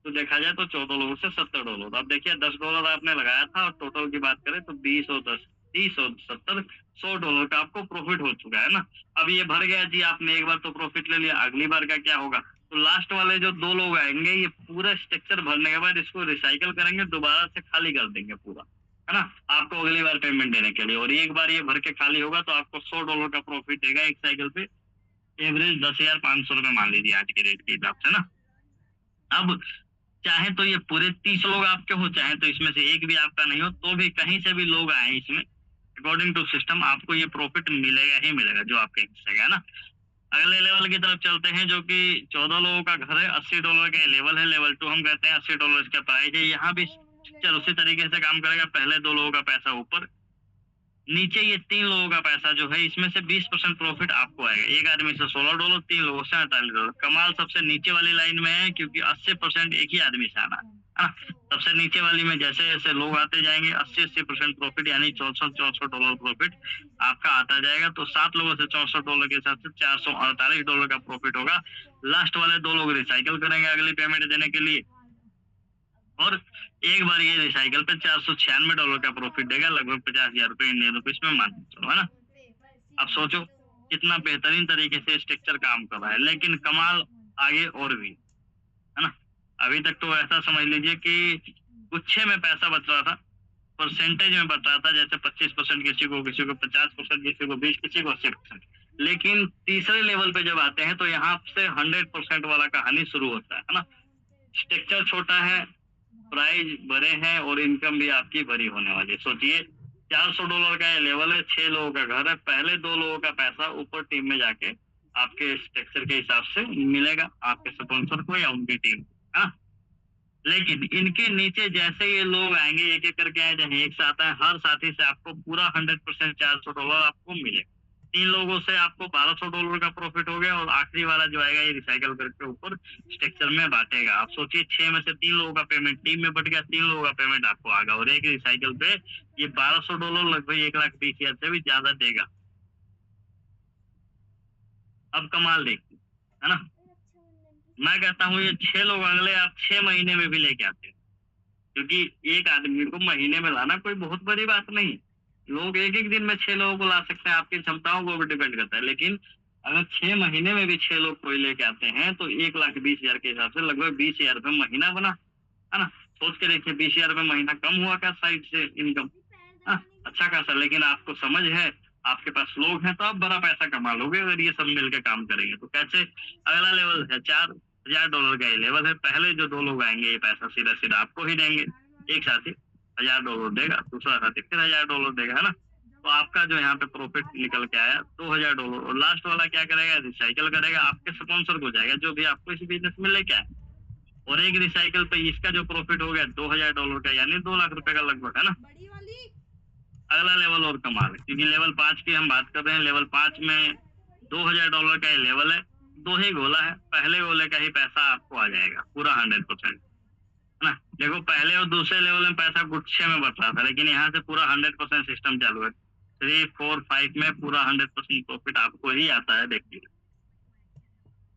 तो देखा जाए तो 14 लोगों से $70। तो अब देखिए, $10 आपने लगाया था, और टोटल की बात करें तो 20 और 10, 30 और 70, $100 का आपको प्रॉफिट हो चुका है ना। अब ये भर गया जी, आपने एक बार तो प्रॉफिट ले लिया, अगली बार का क्या होगा? तो लास्ट वाले जो 2 लोग आएंगे, ये पूरा स्ट्रक्चर भरने के बाद इसको रिसाइकल करेंगे, दोबारा से खाली कर देंगे पूरा, है ना, आपको अगली बार पेमेंट देने के लिए। और एक बार ये भर के खाली होगा तो आपको $100 का प्रॉफिट देगा एक साइकिल पे, एवरेज 10,500 रुपए मान लीजिए आज के रेट के हिसाब से ना। अब चाहे तो ये पूरे 30 लोग आपके हो, चाहे तो इसमें से एक भी आपका नहीं हो, तो भी कहीं से भी लोग आए इसमें, अकॉर्डिंग टू सिस्टम आपको ये प्रॉफिट मिलेगा ही मिलेगा, जो आपके हिस्से का है ना। अगले लेवल की तरफ चलते हैं, जो कि 14 लोगों का घर है। $80 का लेवल है, लेवल 2 हम कहते हैं। $80 इसका प्राइस है। यहाँ भी चल उसी तरीके से काम करेगा। पहले 2 लोगों का पैसा ऊपर, नीचे ये 3 लोगों का पैसा जो है, इसमें से 20% प्रॉफिट आपको आएगा। एक आदमी से $16, 3 लोगों से $48। कमाल सबसे नीचे वाली लाइन में है, क्योंकि 80% एक ही आदमी से आना है ना। सबसे नीचे वाली में जैसे जैसे लोग आते जाएंगे, 80% प्रॉफिट, यानी $64 प्रॉफिट आपका आता जाएगा। तो 7 लोगों से $64 के हिसाब से $448 का प्रॉफिट होगा। लास्ट वाले 2 लोग रिसाइकल करेंगे अगली पेमेंट देने के लिए, और एक बार ये रिसाइकल पे $496 का प्रॉफिट देगा, लगभग 50,000 रुपए इंडियन रुपीज में मान के चलो, है ना। अब सोचो कितना बेहतरीन तरीके से स्ट्रक्चर काम कर रहा है। लेकिन कमाल आगे और भी, है ना। अभी तक तो ऐसा समझ लीजिए कि गुच्छे में पैसा बच रहा था, परसेंटेज में बच रहा था, जैसे 25% किसी को 50%, किसी को 20, किसी को 80%। लेकिन तीसरे लेवल पे जब आते हैं, तो यहाँ से 100% वाला कहानी शुरू होता है ना। स्ट्रक्चर छोटा है, प्राइस बड़े हैं, और इनकम भी आपकी बड़ी होने वाली है। सोचिए, $400 का ये लेवल है, 6 लोगों का घर है। पहले 2 लोगों का पैसा ऊपर टीम में जाके आपके स्ट्रक्चर के हिसाब से मिलेगा, आपके स्पॉन्सर को या उनकी टीम को, हाँ। लेकिन इनके नीचे जैसे ये लोग आएंगे, एक एक करके आए, जहाँ एक से आता है, हर साथी से आपको पूरा 100% $400 आपको मिलेगा। 3 लोगों से आपको $1,200 का प्रॉफिट हो गया, और आखिरी वाला जो आएगा, ये रिसाइकल करके ऊपर स्ट्रक्चर में बांटेगा। आप सोचिए, 6 में से 3 लोगों का पेमेंट टीम में बट गया, 3 लोगों का पेमेंट आपको आ गया, और एक रिसाइकल पे ये $1,200 लगभग 1,20,000 से भी ज्यादा देगा। अब कमाल देखिए, है ना। मैं कहता हूँ ये 6 लोग अगले आप 6 महीने में भी लेके आते हैं, क्योंकि एक आदमी को महीने में लाना कोई बहुत बड़ी बात नहीं। लोग एक एक दिन में 6 लोगों को ला सकते हैं, आपकी क्षमताओं को भी डिपेंड करता है। लेकिन अगर 6 महीने में भी 6 लोग कोई लेके आते हैं, तो 1,20,000 के हिसाब से लगभग 20,000 रुपये महीना बना, है ना। सोच के देखिए, 20,000 रुपये महीना कम हुआ क्या साइड से इनकम? अच्छा खासा। लेकिन आपको समझ है, आपके पास लोग हैं, तो आप बड़ा पैसा कमा लोगे अगर ये सब मिलकर काम करेंगे। तो कैसे? अगला लेवल है $4,000 का ये लेवल है। पहले जो 2 लोग आएंगे, ये पैसा सीधा सीधा आपको ही देंगे। एक साथी $1,000 देगा, दूसरा साथी फिर $1,000 देगा, है ना। तो आपका जो यहाँ पे प्रॉफिट निकल के आया $2,000। और लास्ट वाला क्या करेगा? रिसाइकल करेगा, आपके स्पॉन्सर को जाएगा, जो भी आपको इस बिजनेस में लेके आए। और एक रिसाइकल पे इसका जो प्रॉफिट हो गया $2,000 का, यानी 2 लाख रुपए का लगभग, है ना। अगला लेवल और कमाल है, क्योंकि लेवल 5 की हम बात कर रहे हैं। लेवल 5 में $2,000 का ये लेवल है। 2 ही गोला है, पहले गोले का ही पैसा आपको आ जाएगा पूरा 100%, है ना। देखो, पहले और दूसरे लेवल में पैसा गुच्छे में बच रहा था, लेकिन यहाँ से पूरा 100% सिस्टम चालू है। 3, 4, 5 में पूरा 100% प्रॉफिट आपको ही आता है। देखिए,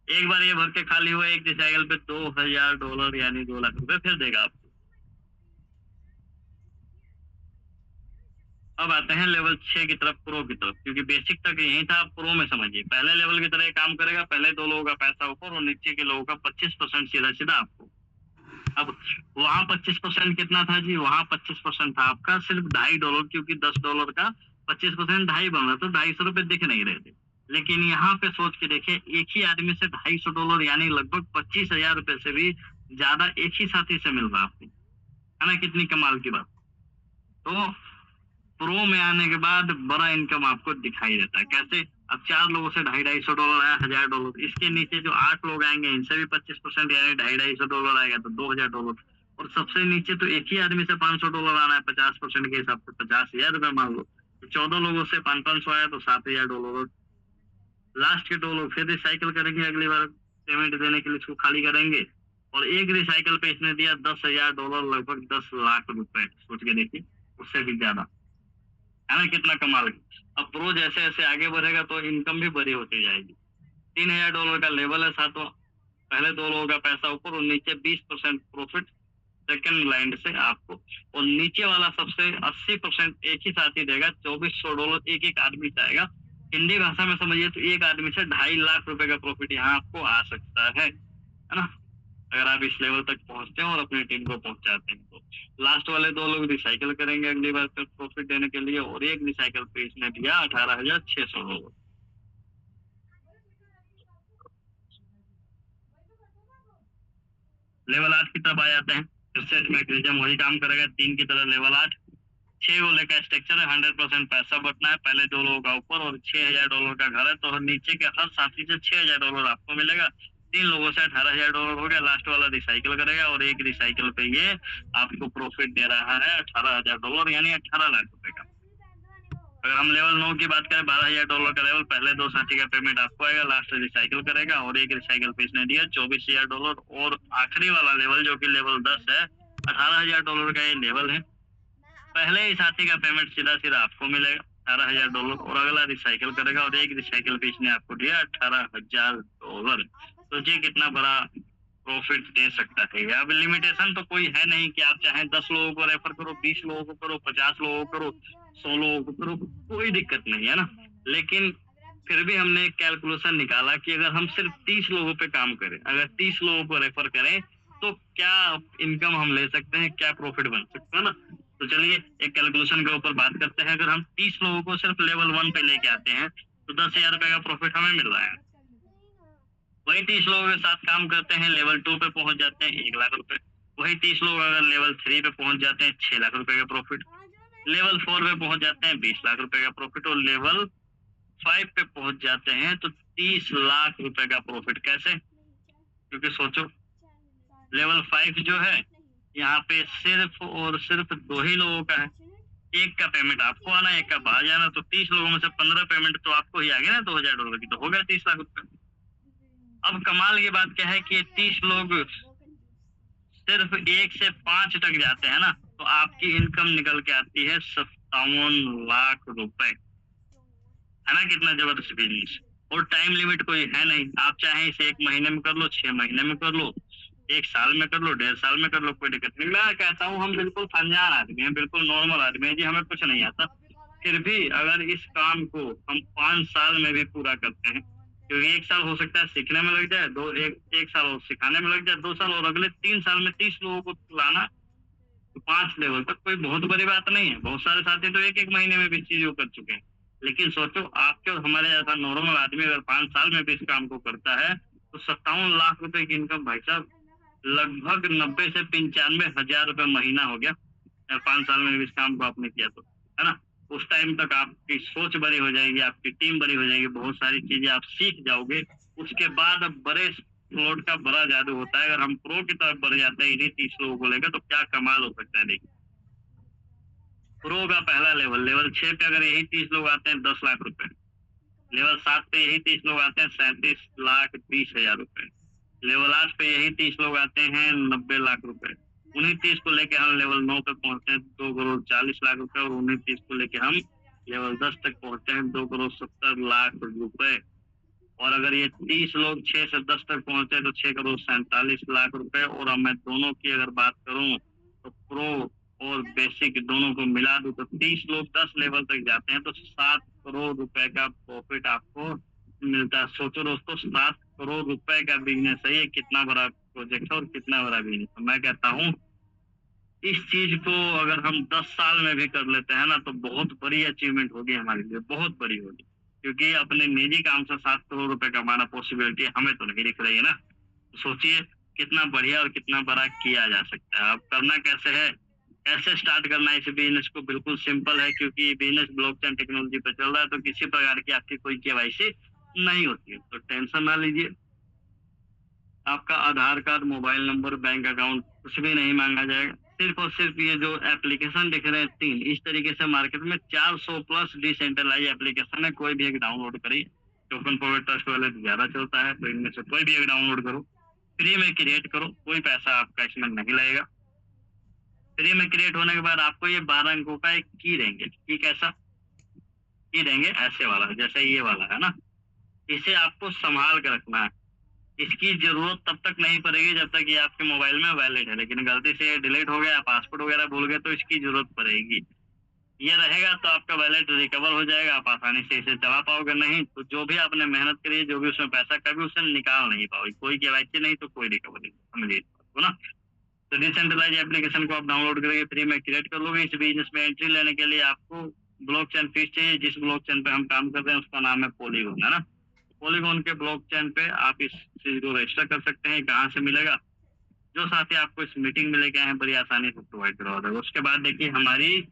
एक बार ये भर के खाली हुआ, एक रिसाइकल पे $2,000, यानी 2 लाख रुपए फिर देगा आपको। अब आते हैं लेवल 6 की तरफ, प्रो की तरफ, क्योंकि बेसिक तक यही था। आप प्रो में समझिए, पहले लेवल की तरह काम करेगा। पहले 2 लोगों का पैसा ऊपर, और नीचे के लोगों का 25% सीधा सीधा आपको। अब वहां 25% कितना था जी? वहां 25% था आपका सिर्फ $2.5, क्योंकि $10 का 25% 2.5 बन रहा था, ₹250 दिख नहीं रहे थे। लेकिन यहाँ पे सोच के देखिए, एक ही आदमी से $250, यानी लगभग 25,000 रुपए से भी ज्यादा एक ही साथी से मिल रहा आपको, है ना। कितनी कमाल की बात। तो प्रो में आने के बाद बड़ा इनकम आपको दिखाई देता है। कैसे? अब 4 लोगों से $250-250 आया, $1000। इसके नीचे जो 8 लोग आएंगे इनसे भी 25% यानी $250-250 आएगा तो $2000। और सबसे नीचे तो एक ही आदमी से $500 आना है 50% के हिसाब से, ₹50,000 मान लो। तो 14 लोगों से 500-500 आया तो $7000। लास्ट के 2 लोग फिर रिसाइकिल करेंगे, अगली बार पेमेंट देने के लिए इसको खाली करेंगे। और एक रिसाइकिल पे इसने दिया $10,000, लगभग ₹10,00,000। सोच के देखिए, उससे भी ज्यादा, है ना, कितना कमाल। अब प्रो जैसे जैसे आगे बढ़ेगा तो इनकम भी बड़ी होती जाएगी। $3000 का लेवल है सातवां। पहले 2 लोगों का पैसा ऊपर और नीचे 20% प्रॉफिट सेकंड लाइन से आपको। और नीचे वाला सबसे 80% एक ही साथ ही देगा, $2400 एक एक आदमी से आएगा। हिंदी भाषा में समझिए तो एक आदमी से ₹2.5 लाख का प्रॉफिट यहाँ आपको आ सकता है ना, अगर आप इस लेवल तक पहुंचते हैं और अपनी टीम को पहुंचाते हैं तो। लास्ट वाले 2 लोग रिसाइकिल करेंगे अगली बार प्रॉफिट देने के लिए, और एक रिसाइकिल पे इसने दिया $18,600। लेवल 8 की तरफ आ जाते हैं। फिर से मैकेनिज्म वही काम करेगा 3 की तरह। लेवल 8 6 गोले का स्ट्रक्चर है, 100% पैसा बटना है। पहले 2 लोगों का ऊपर और $6000 का घर है, तो नीचे के हर साथी से $6000 आपको मिलेगा। 3 लोगों से $18,000 हो गया। लास्ट वाला रिसाइकिल करेगा और एक रिसाइकिल पे ये आपको प्रॉफिट दे रहा है $18,000 यानी ₹18 लाख का। अगर हम लेवल 9 की बात करें, $12,000 का लेवल, पहले 2 साथी का पेमेंट आपको आएगा, लास्ट रिसाइकिल करेगा और एक रिसाइकिल पे इसने दिया $24,000। और आखिरी वाला लेवल जो कि लेवल 10 है, $18,000 का ये लेवल है। पहले ही साथी का पेमेंट सीधा सीधा आपको मिलेगा $18,000, और अगला रिसाइकिल करेगा और एक रिसाइकिल पे इसने आपको दिया $18,000। सोचिए कितना बड़ा प्रॉफिट दे सकता है। अब लिमिटेशन तो कोई है नहीं कि आप चाहे 10 लोगों को रेफर करो, 20 लोगों को करो, 50 लोगों को करो, 100 लोगों को करो, कोई दिक्कत नहीं है ना। लेकिन फिर भी हमने एक कैलकुलेशन निकाला कि अगर हम सिर्फ 30 लोगों पे काम करें, अगर 30 लोगों को रेफर करें तो क्या इनकम हम ले सकते हैं, क्या प्रॉफिट बन सकता है ना। तो चलिए एक कैलकुलेशन के ऊपर बात करते हैं। अगर हम 30 लोगों को सिर्फ लेवल 1 पे लेके आते हैं तो $10,000 का प्रॉफिट हमें मिल रहा है। वही 30 लोगों के साथ काम करते हैं, लेवल 2 पे पहुंच जाते हैं, $1,00,000। वही 30 लोग अगर लेवल 3 पे पहुंच जाते हैं, $6,00,000 का प्रॉफिट। लेवल 4 पे पहुंच जाते हैं, $20,00,000 का प्रॉफिट। और लेवल 5 पे पहुंच जाते हैं तो $30,00,000 का प्रॉफिट। कैसे? क्योंकि सोचो लेवल 5 जो है यहाँ पे सिर्फ और सिर्फ 2 ही लोगों का है, एक का पेमेंट आपको आना, एक का बाहर जाना। तो 30 लोगों में से 15 पेमेंट तो आपको ही आ गया ना $2,000 की, तो हो गया $30,00,000। अब कमाल की बात क्या है कि 30 लोग सिर्फ 1 से 5 तक जाते हैं ना, तो आपकी इनकम निकल के आती है ₹57,00,000, है ना। कितना जबरदस्त बिजनेस। और टाइम लिमिट कोई है नहीं, आप चाहे इसे 1 महीने में कर लो, 6 महीने में कर लो, 1 साल में कर लो, 1.5 साल में कर लो, कोई दिक्कत नहीं। मैं कहता हूँ हम बिल्कुल अनजान आदमी हैं, बिल्कुल नॉर्मल आदमी हैं जी, हमें कुछ नहीं आता। फिर भी अगर इस काम को हम 5 साल में भी पूरा करते हैं, क्योंकि 1 साल हो सकता है सीखने में लग जाए, 1 साल और सिखाने में लग जाए, 2 साल, और अगले 3 साल में 30 लोगों को लाना, तो 5 लेवल तक कोई बहुत बड़ी बात नहीं है। बहुत सारे साथी तो 1-1 महीने में भी चीजों कर चुके हैं। लेकिन सोचो आपके और हमारे जैसा नॉर्मल आदमी अगर 5 साल में भी इस काम को करता है तो ₹57,00,000 की इनकम, भाई साहब, लगभग 90 से 95,000 रुपए महीना हो गया। 5 साल में भी इस काम को आपने किया तो, है ना। उस टाइम तक आपकी सोच बड़ी हो जाएगी, आपकी टीम बड़ी हो जाएगी, बहुत सारी चीजें आप सीख जाओगे। उसके बाद अब बड़े फ्लोट का बड़ा जादू होता है। अगर हम प्रो की तरफ बढ़ जाते हैं इन्हीं 30 लोगों को लेकर तो क्या कमाल हो सकता है। देखिए प्रो का पहला लेवल, लेवल 6 पे अगर यही 30 लोग आते हैं, ₹10,00,000। लेवल 7 पे यही 30 लोग आते हैं, ₹37,20,000। लेवल 8 पे यही 30 लोग आते हैं, ₹90,00,000। उन्हीं 30 को लेके हम लेवल 9 पे पहुंचते हैं, ₹2,40,00,000। और उन्हीं 30 को लेके हम लेवल 10 तक पहुंचते हैं, ₹2,70,00,000। और अगर ये 30 लोग 6 से 10 तक पहुंचे तो ₹6,47,00,000। और अब मैं दोनों की अगर बात करूं तो प्रो और बेसिक दोनों को मिला दूं तो 30 लोग 10 लेवल तक जाते हैं तो ₹7 करोड़ का प्रॉफिट आपको मिलता है। सोचो दोस्तों, ₹7 करोड़ का बिजनेस है ये। कितना बड़ा प्रोजेक्ट है और कितना बड़ा बिजनेस है। मैं कहता हूँ इस चीज को अगर हम 10 साल में भी कर लेते हैं ना तो बहुत बड़ी अचीवमेंट होगी हमारे लिए, बहुत बड़ी होगी। क्योंकि अपने निजी काम से ₹7 करोड़ कमाना पॉसिबिलिटी हमें तो नहीं दिख रही है ना। तो सोचिए कितना बढ़िया और कितना बड़ा किया जा सकता है। अब करना कैसे है, कैसे स्टार्ट करना है इस बिजनेस को, बिल्कुल सिंपल है, क्योंकि बिजनेस ब्लॉकचेन टेक्नोलॉजी पे चल रहा है, तो किसी प्रकार की आपकी कोई केवाईसी नहीं होती है, तो टेंशन ना लीजिए। आपका Aadhaar card, mobile number, bank account कुछ भी नहीं मांगा जाएगा। सिर्फ और सिर्फ ये जो एप्लीकेशन दिख रहे हैं 3, इस तरीके से मार्केट में 400 प्लस डिसेंट्रलाइज एप्लीकेशन है, कोई भी एक डाउनलोड करिए। टोकन फॉरवर्ड ट्रस्ट वॉलेट ज्यादा चलता है, तो इनमें से कोई भी एक डाउनलोड करो, फ्री में क्रिएट करो, कोई पैसा आपका इसमें नहीं लगेगा। फ्री में क्रिएट होने के बाद आपको ये 12 अंकों का एक की देंगे। की कैसा की देंगे? ऐसे वाला, जैसे ये वाला है ना, इसे आपको संभाल कर रखना है। इसकी जरूरत तब तक नहीं पड़ेगी जब तक ये आपके मोबाइल में वैलिड है, लेकिन गलती से डिलीट हो गया, पासवर्ड वगैरह भूल गए, तो इसकी जरूरत पड़ेगी। ये रहेगा तो आपका वैलेट रिकवर हो जाएगा, आप आसानी से इसे चला पाओगे। नहीं तो जो भी आपने मेहनत करी है, जो भी उसमें पैसा, कभी उसे निकाल नहीं पाओगे। कोई केवाईसी नहीं तो कोई रिकवरी, समझिए तो ना। तो डिसेंट्रलाइज एप्लीकेशन को आप डाउनलोड करके फ्री में क्रिएट कर लोगे। इस बिजनेस में एंट्री लेने के लिए आपको ब्लॉकचेन फीस चाहिए। जिस ब्लॉकचेन पे हम काम कर रहे हैं उसका नाम है पॉलीगॉन, है ना। पॉलीगॉन के ब्लॉकचेन पे आप इस चीज को रजिस्टर कर सकते हैं। कहाँ से मिलेगा? जो साथी आपको इस मीटिंग में लेके आए हैं, बड़ी आसानी से प्रोवाइड करवा देगा। उसके बाद देखिए हमारी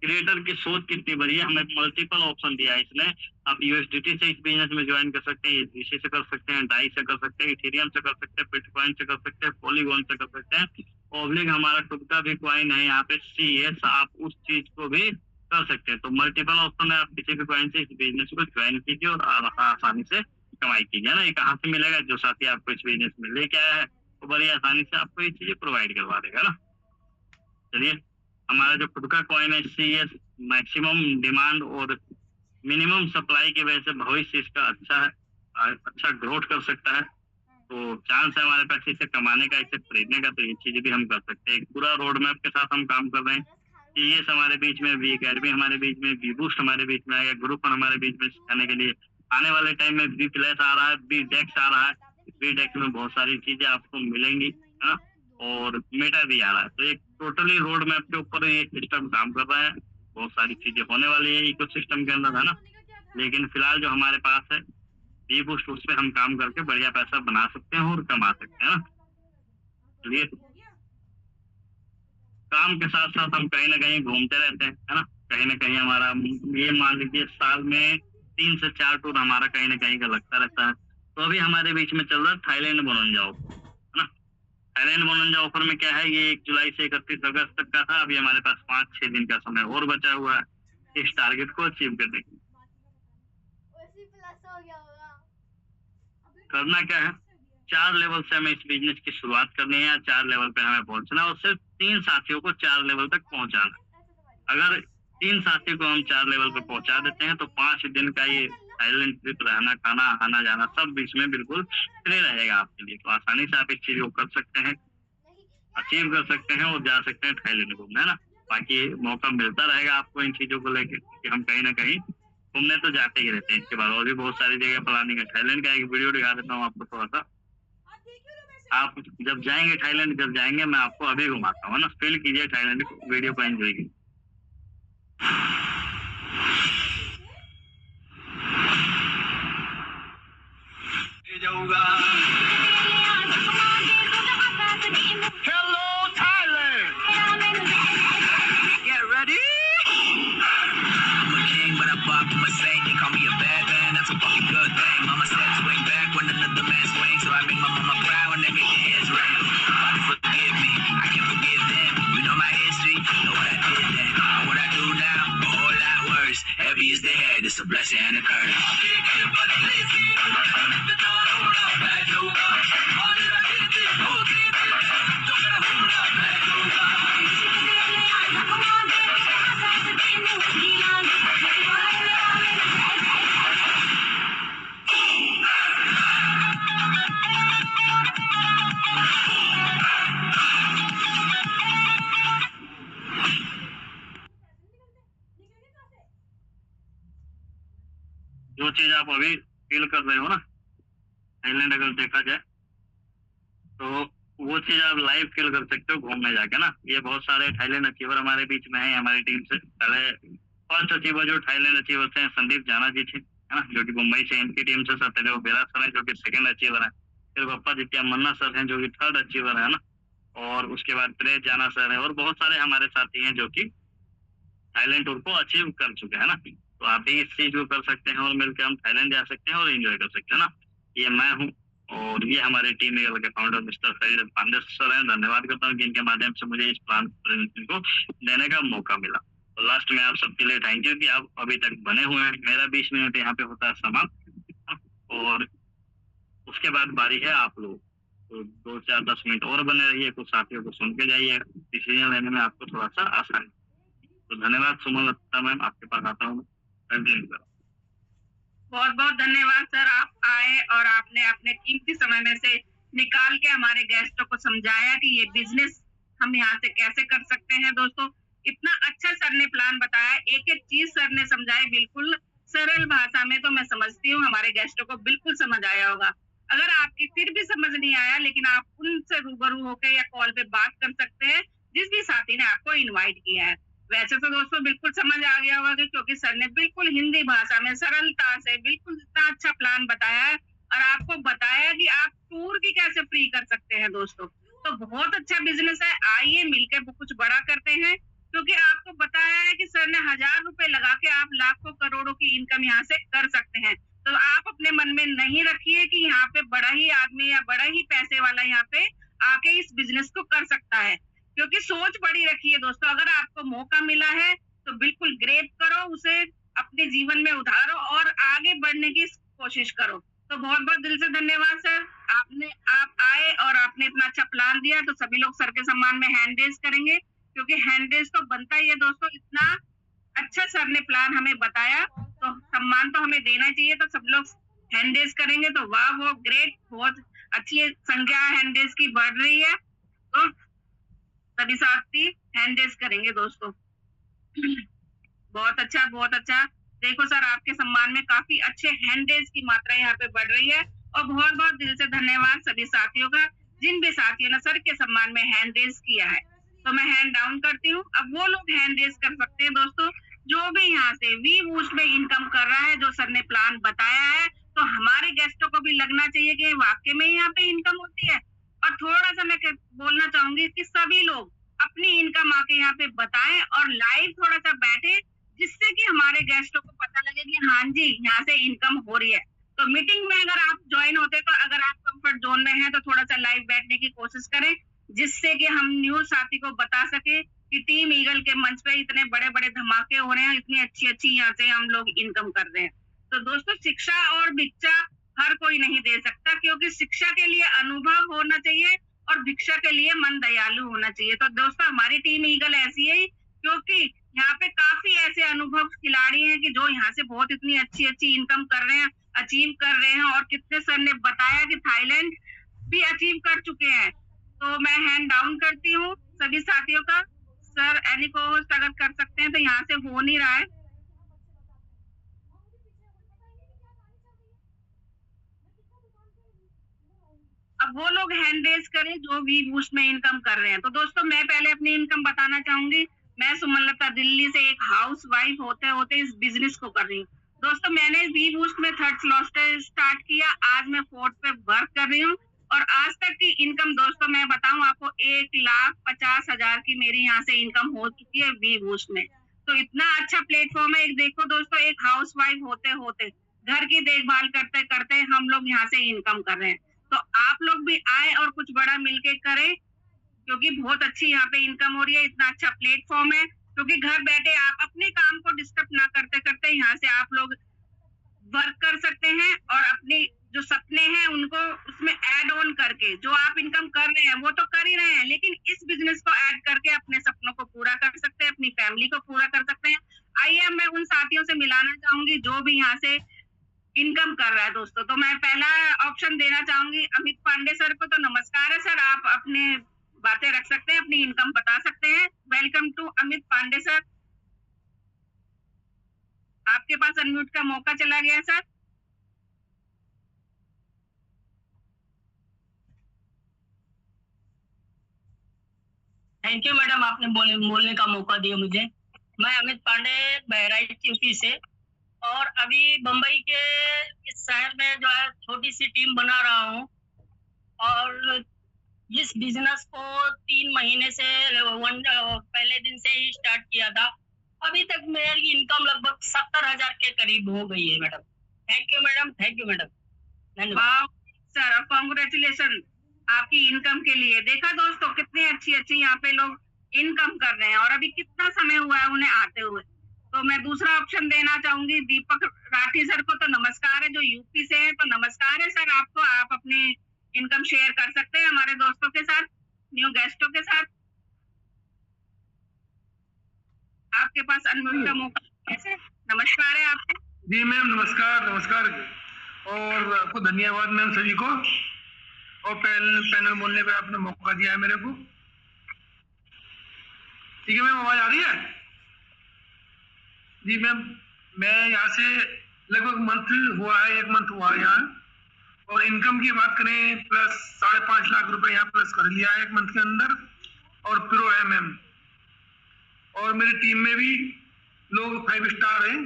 क्रिएटर की सोच कितनी बड़ी है, हमें मल्टीपल ऑप्शन दिया है इसने। आप यूएसडीटी से इस बिजनेस में ज्वाइन कर सकते हैं, ईसी से कर सकते हैं, डाई से कर सकते हैं, इथेरियम से कर सकते हैं, बिटकॉइन से कर सकते हैं, पॉलीगॉन से कर सकते हैं। ओब्लिक हमारा खुद का भी कॉइन है यहाँ पे CS, आप उस चीज को भी कर सकते हैं। तो मल्टीपल ऑप्शन है, आप किसी भी कॉइन से इस बिजनेस को ज्वाइन कीजिए और आसानी से कमाई कीजिए ना। ये कहाँ से मिलेगा? जो साथी आपको इस बिजनेस में लेके आया है वो बड़ी आसानी से आपको ये चीजें प्रोवाइड करवा देगा ना। चलिए, हमारा जो खुद का कॉइन है CS, मैक्सिमम डिमांड और मिनिमम सप्लाई की वजह से भविष्य इसका अच्छा है, अच्छा ग्रोथ कर सकता है। तो चांस है हमारे पास इसे कमाने का, इसे खरीदने का, तो ये चीजें भी हम कर सकते हैं। एक पूरा रोड मैप के साथ हम काम कर रहे हैं। CS हमारे बीच में, वी अकेडमी हमारे बीच में, वी बूस्ट हमारे बीच में आएगा, ग्रुप हमारे बीच में सिखाने के लिए। आने वाले टाइम में वी प्लस आ रहा है, वी डेक्स आ रहा है। वी डेक्स में बहुत सारी चीजें आपको मिलेंगी, है ना। और मेटा भी आ रहा है। तो एक टोटली रोड मैप के ऊपर ये सिस्टम काम कर रहा है। बहुत सारी चीजें होने वाली है इको सिस्टम के अंदर, है ना। लेकिन फिलहाल जो हमारे पास है वी बूस्ट, उस पर हम काम करके बढ़िया पैसा बना सकते हैं और कमा सकते हैं ना। चलिए, काम के साथ साथ हम कहीं ना कहीं घूमते रहते हैं, है ना। कहीं ना कहीं हमारा, ये मान लीजिए साल में 3 से 4 टूर हमारा कहीं ना कहीं का लगता रहता है। तो अभी हमारे बीच में चल रहा है थाईलैंड बनंजाओ, है ना। थाईलैंड बनंजाओ ऑफर में क्या है, ये 1 जुलाई से 31 अगस्त तक का था। अभी हमारे पास 5-6 दिन का समय और बचा हुआ है इस टारगेट को अचीव करने के लिए। करना क्या है, 4 लेवल से हमें इस बिजनेस की शुरुआत करनी है। 4 लेवल पे हमें पहुंचना और सिर्फ 3 साथियों को 4 लेवल तक पहुंचाना। अगर 3 साथियों को हम 4 लेवल पे पहुंचा देते हैं तो 5 दिन का ये थाईलैंड ट्रिप, रहना खाना आना जाना सब बीच में बिल्कुल फ्री रहेगा आपके लिए। तो आसानी से आप इस चीज को कर सकते हैं, अचीव कर सकते हैं और जा सकते हैं थाईलैंड घूमने, है ना। बाकी मौका मिलता रहेगा आपको इन चीजों को लेकर कि हम कहीं ना कहीं घूमने तो जाते ही रहते हैं। इसके बाद और भी बहुत सारी जगह प्लानिंग है। थाईलैंड का एक वीडियो दिखा देता हूँ आपको थोड़ा सा। आप जब जाएंगे थाईलैंड, जब जाएंगे मैं आपको अभी घुमाता हूँ ना। फील कीजिए थाईलैंड को, वीडियो को एंजॉय कीजिए। Hello, Thailand. Get ready. I'm a king, but I bop from a saint. They call me a bad man, that's a fucking good thing. Mama said swing back when another man swings, so I make my mama proud when they make their hands ring. Father, forgive me, I can forgive them. You know my history, know what I did then. Know what I do now, a whole lot worse. Heavy is the head, it's a blessing and a curse. जो चीज आप अभी फील कर रहे हो ना थाईलैंड, अगर देखा जाए तो वो चीज आप लाइव फील कर सकते हो घूमने जाके ना। ये बहुत सारे थाईलैंड अचीवर हमारे बीच में है हमारी टीम से। पहले फर्स्ट अचीवर जो थाईलैंड अचीवर थे संदीप जाना जी थे, है ना, जो कि मुंबई से इनकी टीम से सत्यदेव बेरा सर है जो कि 2nd अचीवर है। फिर पप्पा जित्या मन्ना सर हैं जो कि 3rd अचीवर है ना। और उसके बाद प्रेस जाना सर है, और बहुत सारे हमारे साथी हैं जो कि थाईलैंड टूर को अचीव कर चुके हैं ना। तो आप भी इस चीज को कर सकते हैं और मिलकर हम थाईलैंड जा सकते हैं और एंजॉय कर सकते हैं ना। ये मैं हूँ, और ये हमारे टीम ईगल के founder mister Farid Pandey sir हैं। धन्यवाद करता हूँ कि इनके माध्यम से मुझे इस प्लान को देने का मौका मिला। तो लास्ट में आप सबके लिए थैंक यू कि आप अभी तक बने हुए हैं। मेरा 20 मिनट यहाँ पे होता है समाप्त, और उसके बाद बारी है आप लोग। तो 2, 4, 10 मिनट और बने रहिए, कुछ साथियों को सुन के जाइए, डिसीजन लेने में आपको थोड़ा सा आसानी। तो धन्यवाद। सुमन लता मैम, आपके पास आता हूँ। बहुत बहुत धन्यवाद सर, आप आए और आपने अपने कीमती समय में से निकाल के हमारे गेस्टों को समझाया कि ये बिजनेस हम यहाँ से कैसे कर सकते हैं। दोस्तों, इतना अच्छा सर ने प्लान बताया, एक एक चीज सर ने समझाई बिल्कुल सरल भाषा में। तो मैं समझती हूँ हमारे गेस्टों को बिल्कुल समझ आया होगा। अगर आपकी फिर भी समझ नहीं आया, लेकिन आप उनसे रूबरू होकर या कॉल पे बात कर सकते हैं जिस भी साथी ने आपको इन्वाइट किया है। वैसे तो दोस्तों बिल्कुल समझ आ गया होगा क्योंकि सर ने बिल्कुल हिंदी भाषा में सरलता से बिल्कुल इतना अच्छा प्लान बताया है, और आपको बताया कि आप टूर भी कैसे फ्री कर सकते हैं। दोस्तों, तो बहुत अच्छा बिजनेस है, आइए मिलकर कुछ बड़ा करते हैं। क्योंकि आपको बताया है कि सर ने 1000 रुपए लगा के आप लाखों करोड़ों की इनकम यहाँ से कर सकते हैं। तो आप अपने मन में नहीं रखिए कि यहाँ पे बड़ा ही आदमी या बड़ा ही पैसे वाला यहाँ पे आके इस बिजनेस को कर सकता है, क्योंकि सोच बड़ी रखिए। दोस्तों, अगर आपको मौका मिला है तो बिल्कुल ग्रेप करो उसे, अपने जीवन में उतारो और आगे बढ़ने की कोशिश करो। तो बहुत बहुत दिल से धन्यवाद सर, आप आए और आपने इतना अच्छा प्लान दिया। तो सभी लोग सर के सम्मान में हैंड रेज करेंगे, क्योंकि हैंड रेज तो बनता ही है। दोस्तों, इतना अच्छा सर ने प्लान हमें बताया तो सम्मान तो हमें देना चाहिए। तो सब लोग हैंड रेज करेंगे तो वाह वो ग्रेट, बहुत अच्छी संख्या हैंड रेज की बढ़ रही है। तो सभी साथी हैंड रेज करेंगे। दोस्तों, बहुत अच्छा, बहुत अच्छा। देखो सर, आपके सम्मान में काफी अच्छे हैंड रेज की मात्रा यहाँ पे बढ़ रही है, और बहुत बहुत दिल से धन्यवाद सभी साथियों का जिन भी साथियों ने सर के सम्मान में हैंड रेज किया है। तो मैं हैंड डाउन करती हूँ। अब वो लोग हैंड रेज कर सकते हैं दोस्तों जो भी यहाँ से वी बूस्ट में इनकम कर रहा है, जो सर ने प्लान बताया है। तो हमारे गेस्टों को भी लगना चाहिए कि वाकई में यहाँ पे इनकम होती है। और थोड़ा सा मैं बोलना चाहूंगी कि सभी लोग अपनी इनकम आके यहाँ पे बताएं और लाइव थोड़ा सा बैठे, जिससे कि हमारे गेस्टों को पता लगे कि हाँ जी यहाँ से इनकम हो रही है। तो मीटिंग में अगर आप ज्वाइन होते, तो अगर आप कंफर्ट जोन में हैं तो थोड़ा सा लाइव बैठने की कोशिश करें, जिससे कि हम न्यू साथी को बता सके कि टीम ईगल के मंच पे इतने बड़े बड़े धमाके हो रहे हैं, इतनी अच्छी अच्छी यहाँ से हम लोग इनकम कर रहे हैं। तो दोस्तों, शिक्षा और भिक्षा हर कोई नहीं दे सकता, क्योंकि शिक्षा के लिए अनुभव होना चाहिए और भिक्षा के लिए मन दयालु होना चाहिए। तो दोस्तों, हमारी टीम ईगल ऐसी है क्योंकि यहाँ पे काफी ऐसे अनुभव खिलाड़ी हैं कि जो यहाँ से बहुत इतनी अच्छी अच्छी इनकम कर रहे हैं, अचीव कर रहे हैं, और कितने सर ने बताया कि थाईलैंड भी अचीव कर चुके हैं। तो मैं हैंड डाउन करती हूँ सभी साथियों का। सर एनी को होस्ट अगर कर सकते हैं, तो यहाँ से हो नहीं रहा है। अब वो लोग हैंड रेज करें जो वी बूस्ट में इनकम कर रहे हैं। तो दोस्तों, मैं पहले अपनी इनकम बताना चाहूंगी। मैं सुमन लता दिल्ली से एक हाउस वाइफ होते होते इस बिजनेस को कर रही हूँ। दोस्तों, मैंने वी बूस्ट में 3rd स्लॉट स्टार्ट किया, आज मैं 4th पे वर्क कर रही हूँ। और आज तक की इनकम दोस्तों मैं बताऊं आपको, 1,50,000 की मेरी यहाँ से इनकम हो चुकी है वी बूस्ट में। तो इतना अच्छा प्लेटफॉर्म है। एक देखो दोस्तों, एक हाउस वाइफ होते होते घर की देखभाल करते करते हम लोग यहाँ से इनकम कर रहे हैं। तो आप लोग भी आए और कुछ बड़ा मिलके करें, क्योंकि बहुत अच्छी यहाँ पे इनकम हो रही है। इतना अच्छा प्लेटफॉर्म है, क्योंकि घर बैठे आप अपने काम को डिस्टर्ब ना करते करते यहाँ से आप लोग वर्क कर सकते हैं, और अपनी जो सपने हैं उनको उसमें ऐड ऑन करके जो आप इनकम कर रहे हैं वो तो कर ही रहे हैं, लेकिन इस बिजनेस को ऐड करके अपने सपनों को पूरा कर सकते हैं, अपनी फैमिली को पूरा कर सकते हैं। आइए, अब मैं उन साथियों से मिलाना चाहूंगी जो भी यहाँ से इनकम कर रहा है। दोस्तों, तो मैं पहला ऑप्शन देना चाहूंगी अमित पांडे सर को। तो नमस्कार है सर, आप अपने बातें रख सकते हैं, अपनी इनकम बता सकते हैं। Welcome to Amit Pandey sir, आपके पास अनम्यूट का मौका चला गया सर। थैंक यू मैडम, आपने बोलने का मौका दिया मुझे। मैं अमित पांडे, बहराइच यूपी से, और अभी बम्बई के इस शहर में जो है छोटी सी टीम बना रहा हूँ। और इस बिजनेस को 3 महीने से पहले दिन से ही स्टार्ट किया था। अभी तक मेरी इनकम लगभग 70,000 के करीब हो गई है madam. Thank you madam, thank you madam, धन्यवाद। सर कॉन्ग्रेचुलेशन आपकी इनकम के लिए। देखा दोस्तों कितनी अच्छी अच्छी यहाँ पे लोग इनकम कर रहे हैं, और अभी कितना समय हुआ है उन्हें आते हुए। तो मैं दूसरा ऑप्शन देना चाहूंगी दीपक राठी सर को। तो नमस्कार है, जो यूपी से है, तो नमस्कार है सर आपको। आप अपनी इनकम शेयर कर सकते हैं हमारे दोस्तों के साथ, न्यू गेस्टों के साथ। आपके पास अनम्यूट का मौका कैसे? नमस्कार है आपको। जी मैम, नमस्कार नमस्कार, और आपको धन्यवाद मैम सभी को, और पैनल बोलने पे आपने मौका दिया है मेरे को। ठीक है मैम, आवाज आ रही है? जी मैम, मैं यहाँ से लगभग मंथ हुआ है, 1 मंथ हुआ है यहाँ, और इनकम की बात करें प्लस 5.5 लाख रुपए यहाँ प्लस कर लिया है 1 मंथ के अंदर, और प्रो है मैम। और मेरी टीम में भी लोग 5 स्टार हैं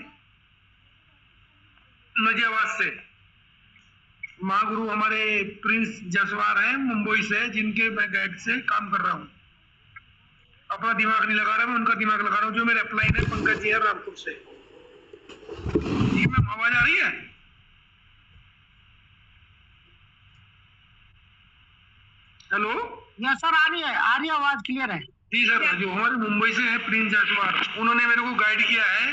नजियाबाद से। महागुरु हमारे प्रिंस जसवार हैं मुंबई से, जिनके मैं गाइड से काम कर रहा हूँ। अपना दिमाग नहीं लगा रहा, मैं उनका दिमाग लगा रहा हूँ। जो मेरे अपलाइन है पंकज जी है रामपुर से। जी मैम, आवाज आ रही है? हेलो? यस सर, आ रही है आवाज क्लियर है। जी सर, जो हमारे मुंबई से है प्रिंस जसवार, उन्होंने मेरे को गाइड किया है।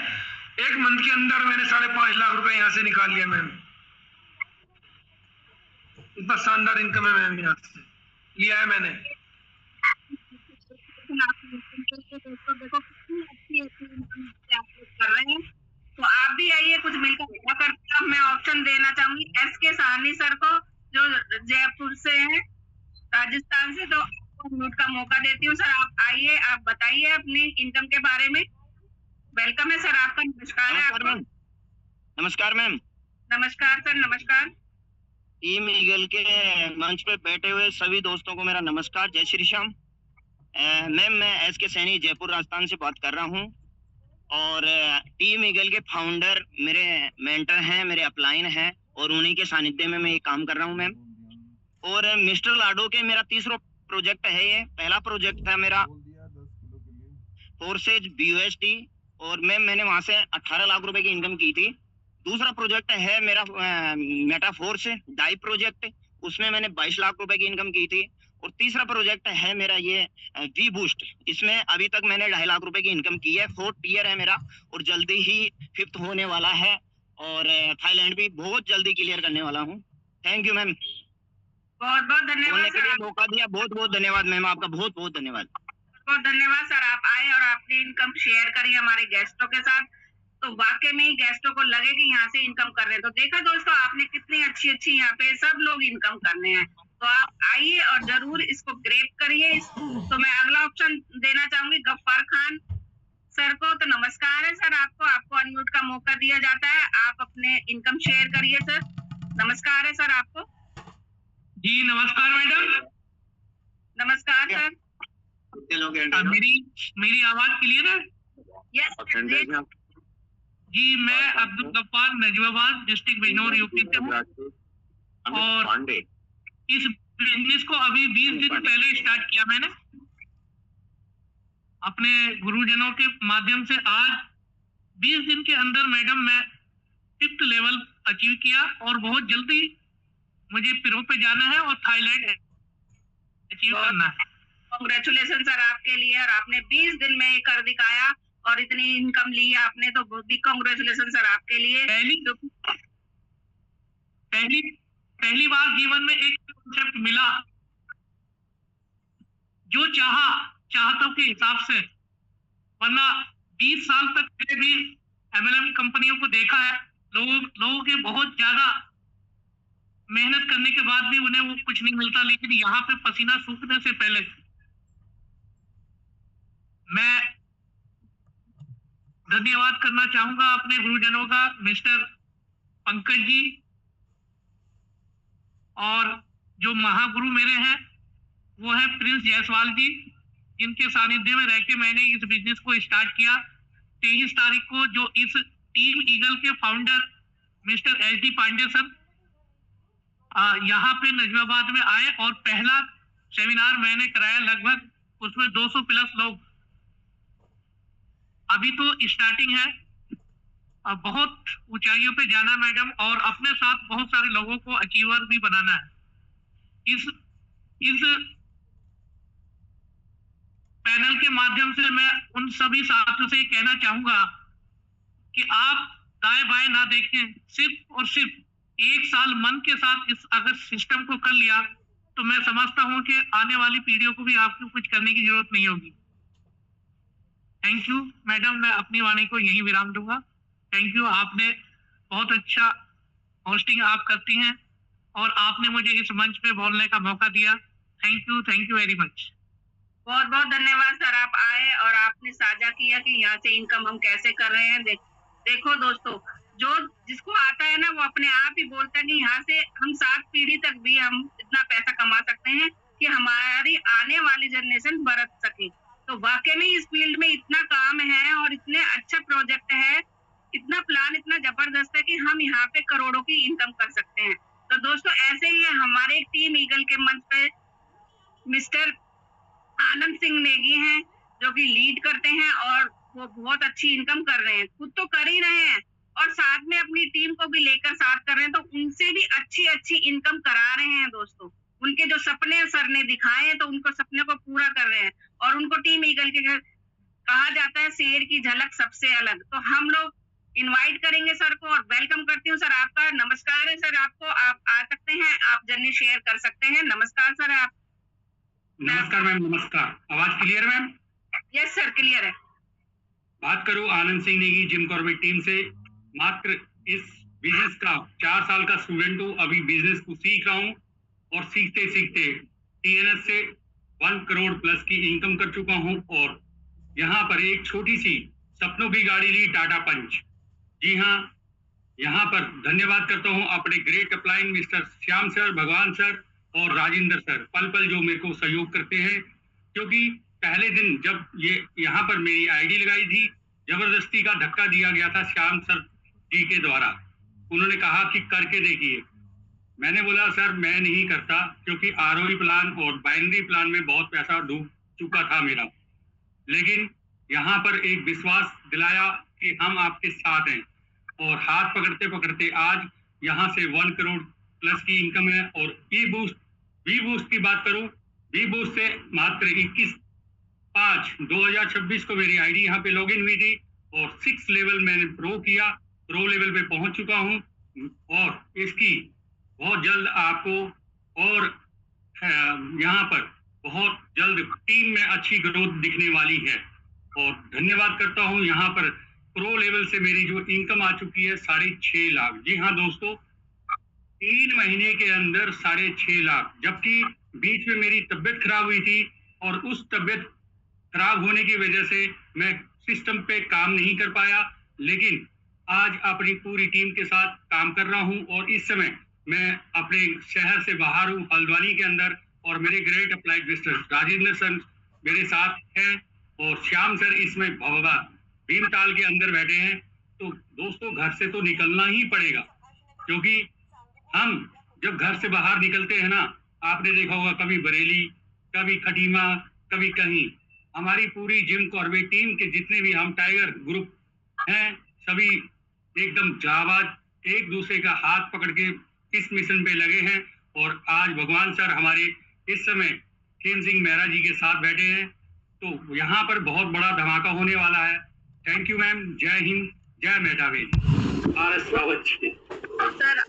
1 मंथ के अंदर मैंने 5.5 लाख रुपए यहाँ से निकाल लिया मैम। इतना शानदार इनकम है मैम, यहाँ से लिया है मैंने। देखो कितनी अच्छी इनकम आप कर रहे हैं। तो आप भी आइए, कुछ मिलकर क्या करते हैं। मैं ऑप्शन देना चाहूंगी SK साहनी सर को, जो जयपुर से हैं, राजस्थान से। तो म्यूट का मौका देती हूँ सर। आप आइए, आप बताइए अपनी इनकम के बारे में। वेलकम है सर आपका। नमस्कार है आपको। नमस्कार मैम। नमस्कार सर, नमस्कार। टीम ईगल के मंच पे बैठे हुए सभी दोस्तों को मेरा नमस्कार, जय श्री श्याम। मैम, मैं SK सैनी जयपुर राजस्थान से बात कर रहा हूँ, और टीम ईगल के फाउंडर मेरे मेंटर हैं, मेरे अपलाइन हैं, और उन्हीं के सानिध्य में मैं ये काम कर रहा हूँ मैम। और मिस्टर लाडो के मेरा तीसरा प्रोजेक्ट है ये। पहला प्रोजेक्ट था मेरा फोर्सेज BUSD, और मैंने वहां से 18 लाख रुपए की इनकम की थी। दूसरा प्रोजेक्ट है मेरा मेटाफोर्स डाई प्रोजेक्ट, उसमें मैंने 22 लाख रुपए की इनकम की थी। और तीसरा प्रोजेक्ट है मेरा ये वी बूस्ट, इसमें अभी तक मैंने 2.5 लाख रुपए की इनकम की है। 4th ईयर है मेरा, और जल्दी ही 5th होने वाला है, और थाईलैंड भी बहुत जल्दी क्लियर करने वाला हूँ। थैंक यू मैम, बहुत बहुत धन्यवाद के लिए मौका दिया। बहुत बहुत धन्यवाद मैम, आपका बहुत बहुत धन्यवाद। बहुत धन्यवाद सर, आप आए और आपने इनकम शेयर करी हमारे गेस्टों के साथ। तो वाकई में ही गेस्टों को लगे कि यहाँ से इनकम कर रहे हैं। तो देखा दोस्तों आपने कितनी अच्छी अच्छी यहाँ पे सब लोग इनकम करने हैं। तो आप आइए और जरूर इसको ग्रेप करिए। तो मैं अगला ऑप्शन देना चाहूंगी गफ्फार खान सर को। तो नमस्कार है सर आपको। आपको अनम्यूट का मौका दिया जाता है, आप अपने इनकम शेयर करिए सर। नमस्कार है सर आपको। जी नमस्कार मैडम। नमस्कार सर। मेरी आवाज क्लियर है? यस जी, मैं अब्दुल गफ्फार नजवाबाद डिस्ट्रिक्ट बिजनौर यूपी से हूँ, और इस बिजनेस को अभी 20 दिन पहले स्टार्ट किया मैंने अपने गुरुजनों के माध्यम से। आज 20 दिन के अंदर मैडम मैं 5th लेवल अचीव किया, और बहुत जल्दी मुझे प्रो पे जाना है और थाईलैंड अचीव करना है। कांग्रेचुलेशन सर आपके लिए, और आपने 20 दिन में ये कर दिखाया और इतनी इनकम ली आपने, तो बहुत बिग कांग्रेचुलेशन सर आपके लिए। पहली बार जीवन में एक कॉन्सेप्ट मिला जो चाहतों के हिसाब से, वरना 20 साल तक मैंने भी MLM कंपनियों को देखा है। लोगों के बहुत ज्यादा मेहनत करने के बाद भी उन्हें वो कुछ नहीं मिलता, लेकिन यहाँ पे पसीना सूखने से पहले मैं धन्यवाद करना चाहूंगा अपने गुरुजनों का, मिस्टर पंकज जी, और जो महागुरु मेरे हैं वो है प्रिंस जायसवाल जी, जिनके सानिध्य में रह के मैंने इस बिजनेस को स्टार्ट किया। 23 तारीख को जो इस टीम ईगल के founder mister SD Pandey sir यहाँ पे नजवाबाद में आए, और पहला सेमिनार मैंने कराया, लगभग उसमें 200 प्लस लोग। अभी तो स्टार्टिंग है, अब बहुत ऊंचाइयों पे जाना मैडम, और अपने साथ बहुत सारे लोगों को अचीवर भी बनाना है। इस पैनल के माध्यम से मैं उन सभी साथियों से कहना चाहूंगा कि आप दाएं बाएं ना देखें, सिर्फ और सिर्फ 1 साल मन के साथ इस अगर सिस्टम को कर लिया तो मैं समझता हूं कि आने वाली पीढ़ियों को भी आपको कुछ करने की जरूरत नहीं होगी। थैंक यू मैडम, मैं अपनी वाणी को यहीं विराम दूंगा। थैंक यू, आपने बहुत अच्छा होस्टिंग आप करती हैं और आपने मुझे इस मंच पे बोलने का मौका दिया। Thank you very much. बहुत बहुत धन्यवाद सर, आप आए और आपने साझा किया कि यहाँ से इनकम हम कैसे कर रहे हैं। देखो दोस्तों, जो जिसको आता है ना वो अपने आप ही बोलता है कि यहाँ से हम 7 पीढ़ी तक भी हम इतना पैसा कमा सकते हैं कि हमारी आने वाली जनरेशन बरत सके। तो वाकई में इस फील्ड में इतना काम है और इतने अच्छा प्रोजेक्ट है, इतना प्लान इतना जबरदस्त है कि हम यहाँ पे करोड़ों की इनकम कर सकते हैं। तो दोस्तों ऐसे ही हमारे टीम ईगल के मंच पे मिस्टर आनंद सिंह नेगी हैं जो कि लीड करते हैं और वो बहुत अच्छी इनकम कर रहे हैं, खुद तो कर ही रहे हैं और साथ में अपनी टीम को भी लेकर साथ कर रहे हैं। तो उनसे भी अच्छी इनकम करा रहे हैं दोस्तों। उनके जो सपने सर ने दिखाए हैं तो उनको सपने को पूरा कर रहे हैं और उनको टीम ईगल के कहा जाता है शेर की झलक सबसे अलग। तो हम लोग इनवाइट करेंगे सर को और वेलकम करती हूँ सर आपका। नमस्कार है सर आपको, आप आ सकते हैं, आप जर्नी शेयर कर सकते हैं। नमस्कार सर। आप नमस्कार मैम, नमस्कार। आवाज क्लियर है मैम? यस सर, क्लियर है। बात करूं Anand Singh Negi Jim Corbett team से। मात्र इस बिजनेस का 4 साल का स्टूडेंट हूं, अभी बिजनेस को सीख रहा हूं और सीखते सीखते टीएनएस से 1 करोड़ प्लस की इनकम कर चुका हूं और यहाँ पर एक छोटी सी सपनों की गाड़ी ली, टाटा पंच। जी हाँ, यहाँ पर धन्यवाद करता हूँ अपने great upline mister Shyam sir, भगवान सर और राजेंद्र सर, पल पल जो मेरे को सहयोग करते हैं। क्योंकि पहले दिन जब ये यहाँ पर मेरी आईडी लगाई थी, जबरदस्ती का धक्का दिया गया था श्याम सर जी के द्वारा। उन्होंने कहा कि करके देखिए। मैंने बोला सर मैं नहीं करता, क्योंकि आरओई प्लान और बाइनरी प्लान में बहुत पैसा डूब चुका था मेरा। लेकिन यहाँ पर एक विश्वास दिलाया कि हम आपके साथ हैं और हाथ पकड़ते पकड़ते आज यहाँ से 1 करोड़ प्लस की इनकम है। और वी बूस्ट की बात करूं, वी बूस्ट से मात्र 21/5/2026 को मेरी आईडी यहाँ पे लॉगिन हुई थी और 6 लेवल मैंने प्रो किया, प्रो लेवल पे पहुंच चुका हूं और इसकी बहुत जल्द आपको और यहाँ पर बहुत जल्द टीम में अच्छी ग्रोथ दिखने वाली है। और धन्यवाद करता हूँ, यहाँ पर प्रो लेवल से मेरी जो इनकम आ चुकी है 6.5 लाख। जी हाँ दोस्तों, 3 महीने के अंदर 6.5 लाख। जबकि बीच में मेरी तबीयत खराब हुई थी और उस तबीयत खराब होने की वजह से मैं सिस्टम पे काम नहीं कर पाया, लेकिन आज अपनी पूरी टीम के साथ काम कर रहा हूं और इस समय मैं अपने शहर से बाहर हूं, हल्द्वानी के अंदर, और मेरे great applied mister Rajendra sir मेरे साथ हैं और श्याम सर इसमें भवगा भीमताल के अंदर बैठे हैं। तो दोस्तों घर से तो निकलना ही पड़ेगा, क्योंकि हम जब घर से बाहर निकलते हैं ना, आपने देखा होगा कभी बरेली, कभी खटीमा, कभी कहीं। हमारी पूरी जिम कॉर्बेट टीम के जितने भी हम टाइगर ग्रुप हैं, सभी एकदम जाबाज एक दूसरे का हाथ पकड़ के इस मिशन पे लगे हैं। और आज भगवान सर हमारे इस समय खेम सिंह मेहरा जी के साथ बैठे हैं, तो यहाँ पर बहुत बड़ा धमाका होने वाला है। थैंक यू मैम, जय हिंद, जय मेटावेल। RS Rawat ji. Sir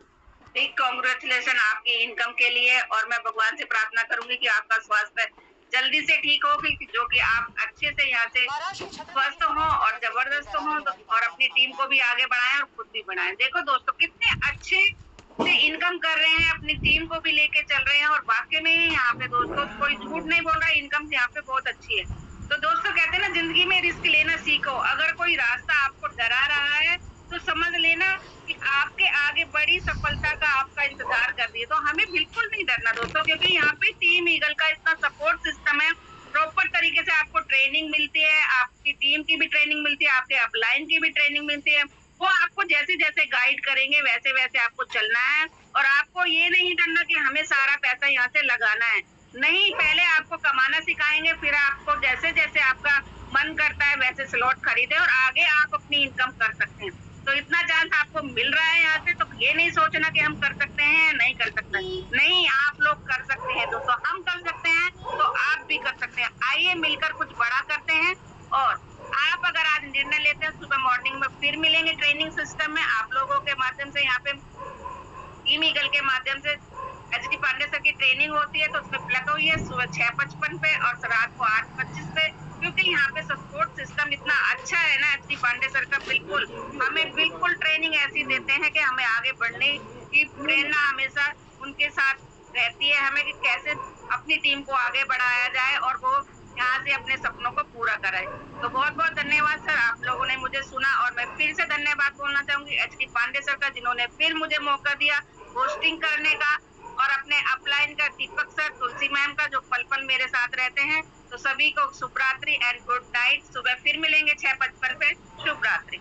big congratulation आपकी इनकम के लिए और मैं भगवान से प्रार्थना करूंगी कि आपका स्वास्थ्य जल्दी से ठीक हो, जो कि आप अच्छे से यहाँ से स्वस्थ हो और जबरदस्त हो और अपनी टीम को भी आगे बढ़ाएं और खुद भी बढ़ाएं। देखो दोस्तों कितने अच्छे से इनकम कर रहे हैं, अपनी टीम को भी लेके चल रहे हैं और वाकई में यहाँ पे दोस्तों कोई झूठ नहीं बोल रहा है, इनकम यहाँ पे बहुत अच्छी है। तो दोस्तों कहते हैं ना, जिंदगी में रिस्क लेना सीखो। अगर कोई रास्ता आपको डरा रहा है तो समझ लेना कि आपके आगे बड़ी सफलता का आपका इंतजार कर रही है। तो हमें बिल्कुल नहीं डरना दोस्तों, क्योंकि यहाँ पे टीम ईगल का इतना सपोर्ट सिस्टम है, प्रॉपर तरीके से आपको ट्रेनिंग मिलती है, आपकी टीम की भी ट्रेनिंग मिलती है, आपके अपलाइन की भी ट्रेनिंग मिलती है। वो आपको जैसे जैसे गाइड करेंगे वैसे वैसे आपको चलना है और आपको ये नहीं करना कि हमें सारा पैसा यहाँ से लगाना है। नहीं, पहले आपको कमाना सिखाएंगे, फिर आपको जैसे जैसे आपका मन करता है वैसे स्लॉट खरीदे और आगे आप अपनी इनकम कर सकते हैं। तो इतना चांस आपको मिल रहा है यहाँ से, तो ये नहीं सोचना कि हम कर सकते हैं या नहीं कर सकते। नहीं, आप लोग कर सकते हैं दोस्तों, हम कर सकते हैं तो आप भी कर सकते हैं। आइए मिलकर कुछ बड़ा करते हैं। और आप अगर आज निर्णय लेते हैं, सुबह मॉर्निंग में फिर मिलेंगे ट्रेनिंग सिस्टम में आप लोगों के माध्यम से। यहाँ पे टीम ईगल के माध्यम से एचडी पांडे सर की ट्रेनिंग होती है, तो उसमें लगा हुई है सुबह 6:55 पे और रात को 8:25 पे, क्योंकि यहाँ पे सपोर्ट सिस्टम इतना अच्छा है ना एचडी पांडे सर का। बिल्कुल हमें बिल्कुल ट्रेनिंग ऐसी देते हैं कि हमें आगे बढ़ने की प्रेरणा हमेशा उनके साथ रहती है, हमें कि कैसे अपनी टीम को आगे बढ़ाया जाए और वो यहाँ से अपने सपनों को पूरा कराए। तो बहुत बहुत धन्यवाद सर, आप लोगों ने मुझे सुना। और मैं फिर से धन्यवाद बोलना चाहूंगी एचडी पांडे सर का, जिन्होंने फिर मुझे मौका दिया होस्टिंग करने का, और अपने अपलाइन का दीपक सर, तुलसी मैम का, जो पल पल मेरे साथ रहते हैं। तो सभी को शुभ रात्रि एंड गुड नाइट। सुबह फिर मिलेंगे 6:55 पे। शुभ रात्रि।